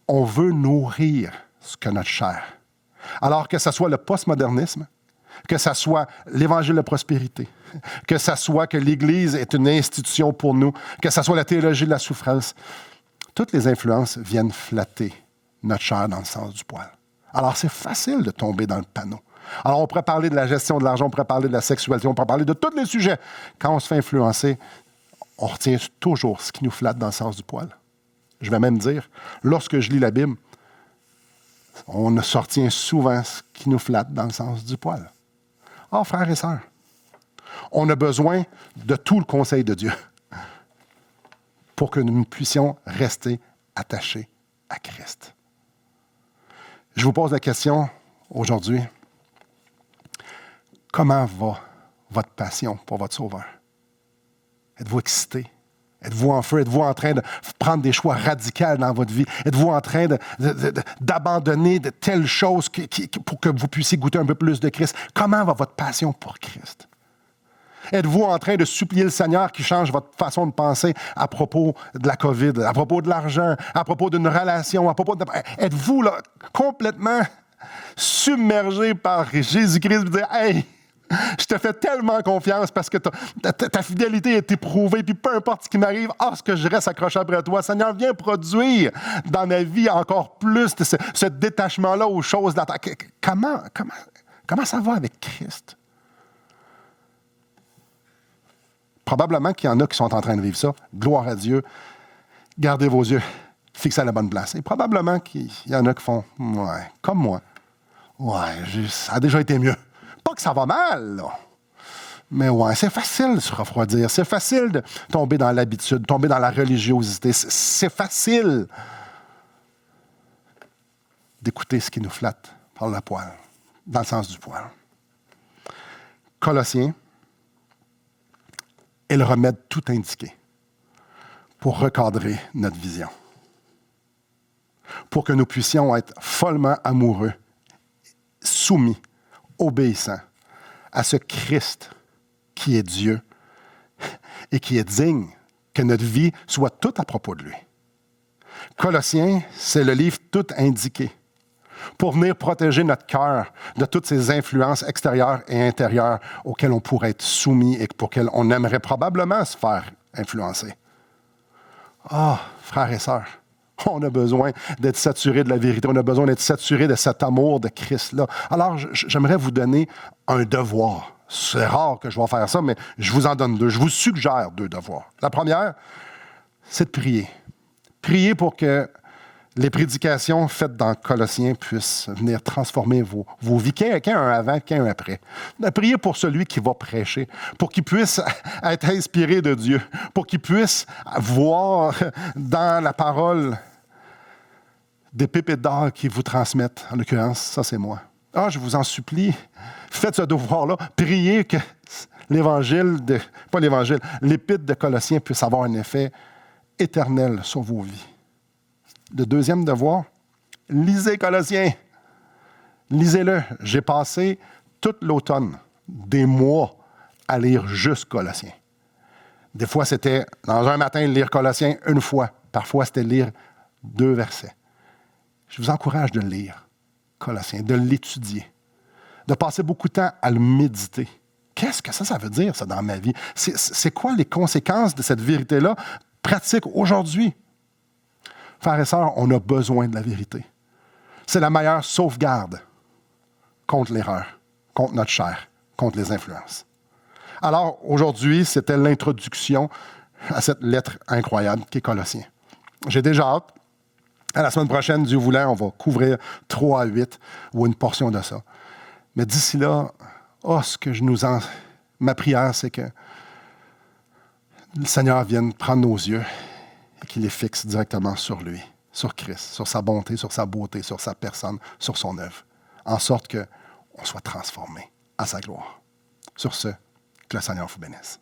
on veut nourrir ce que notre chair. Alors que ce soit le postmodernisme, que ce soit l'évangile de prospérité, que ce soit que l'Église est une institution pour nous, que ce soit la théologie de la souffrance, toutes les influences viennent flatter notre chair dans le sens du poil. Alors, c'est facile de tomber dans le panneau. Alors, on pourrait parler de la gestion de l'argent, on pourrait parler de la sexualité, on pourrait parler de tous les sujets. Quand on se fait influencer, on retient toujours ce qui nous flatte dans le sens du poil. Je vais même dire, lorsque je lis la Bible, on se retient souvent ce qui nous flatte dans le sens du poil. Ah, frères et sœurs, on a besoin de tout le conseil de Dieu pour que nous puissions rester attachés à Christ. Je vous pose la question aujourd'hui. Comment va votre passion pour votre Sauveur? Êtes-vous excité? Êtes-vous en feu? Êtes-vous en train de prendre des choix radicaux dans votre vie? Êtes-vous en train d'abandonner de telles choses pour que vous puissiez goûter un peu plus de Christ? Comment va votre passion pour Christ? Êtes-vous en train de supplier le Seigneur qui change votre façon de penser à propos de la COVID, à propos de l'argent, à propos d'une relation, à propos de... Êtes-vous là, complètement submergé par Jésus-Christ, vous dire, hey, je te fais tellement confiance parce que ta fidélité est éprouvée, puis peu importe ce qui m'arrive, ce que je reste accroché après toi. Seigneur, viens produire dans ma vie encore plus de ce détachement-là aux choses de la terre. Comment ça va avec Christ? Probablement qu'il y en a qui sont en train de vivre ça. Gloire à Dieu. Gardez vos yeux fixés à la bonne place. Et probablement qu'il y en a qui font, ouais, comme moi. Ouais, ça a déjà été mieux. Pas que ça va mal, là. Mais ouais, c'est facile de se refroidir. C'est facile de tomber dans l'habitude, tomber dans la religiosité. C'est facile d'écouter ce qui nous flatte par le poil, dans le sens du poil. Colossiens est le remède tout indiqué pour recadrer notre vision. Pour que nous puissions être follement amoureux, soumis, obéissants à ce Christ qui est Dieu et qui est digne que notre vie soit toute à propos de lui. Colossiens, c'est le livre tout indiqué pour venir protéger notre cœur de toutes ces influences extérieures et intérieures auxquelles on pourrait être soumis et pour lesquelles on aimerait probablement se faire influencer. Frères et sœurs, on a besoin d'être saturés de la vérité. On a besoin d'être saturés de cet amour de Christ-là. Alors, j'aimerais vous donner un devoir. C'est rare que je vais faire ça, mais je vous en donne deux. Je vous suggère deux devoirs. La première, c'est de prier. Prier pour que les prédications faites dans Colossiens puissent venir transformer vos vies. Qu'un avant, qu'un après. Priez pour celui qui va prêcher, pour qu'il puisse être inspiré de Dieu, pour qu'il puisse voir dans la parole des pépites d'or qui vous transmettent. En l'occurrence, ça, c'est moi. Je vous en supplie, faites ce devoir-là. Priez que l'épître de Colossiens puisse avoir un effet éternel sur vos vies. Le deuxième devoir, lisez Colossiens. Lisez-le. J'ai passé tout l'automne, des mois, à lire juste Colossiens. Des fois, c'était dans un matin lire Colossiens une fois. Parfois, c'était lire 2 versets. Je vous encourage de lire Colossiens, de l'étudier, de passer beaucoup de temps à le méditer. Qu'est-ce que ça veut dire, ça, dans ma vie? C'est quoi les conséquences de cette vérité-là pratique aujourd'hui? Frères et sœurs, on a besoin de la vérité. C'est la meilleure sauvegarde contre l'erreur, contre notre chair, contre les influences. Alors, aujourd'hui, c'était l'introduction à cette lettre incroyable qui est Colossiens. J'ai déjà hâte. À la semaine prochaine, Dieu voulant, on va couvrir 3 à 8 ou une portion de ça. Mais d'ici là, ma prière, c'est que le Seigneur vienne prendre nos yeux et qu'il les fixe directement sur lui, sur Christ, sur sa bonté, sur sa beauté, sur sa personne, sur son œuvre, en sorte qu'on soit transformé à sa gloire. Sur ce, que le Seigneur vous bénisse.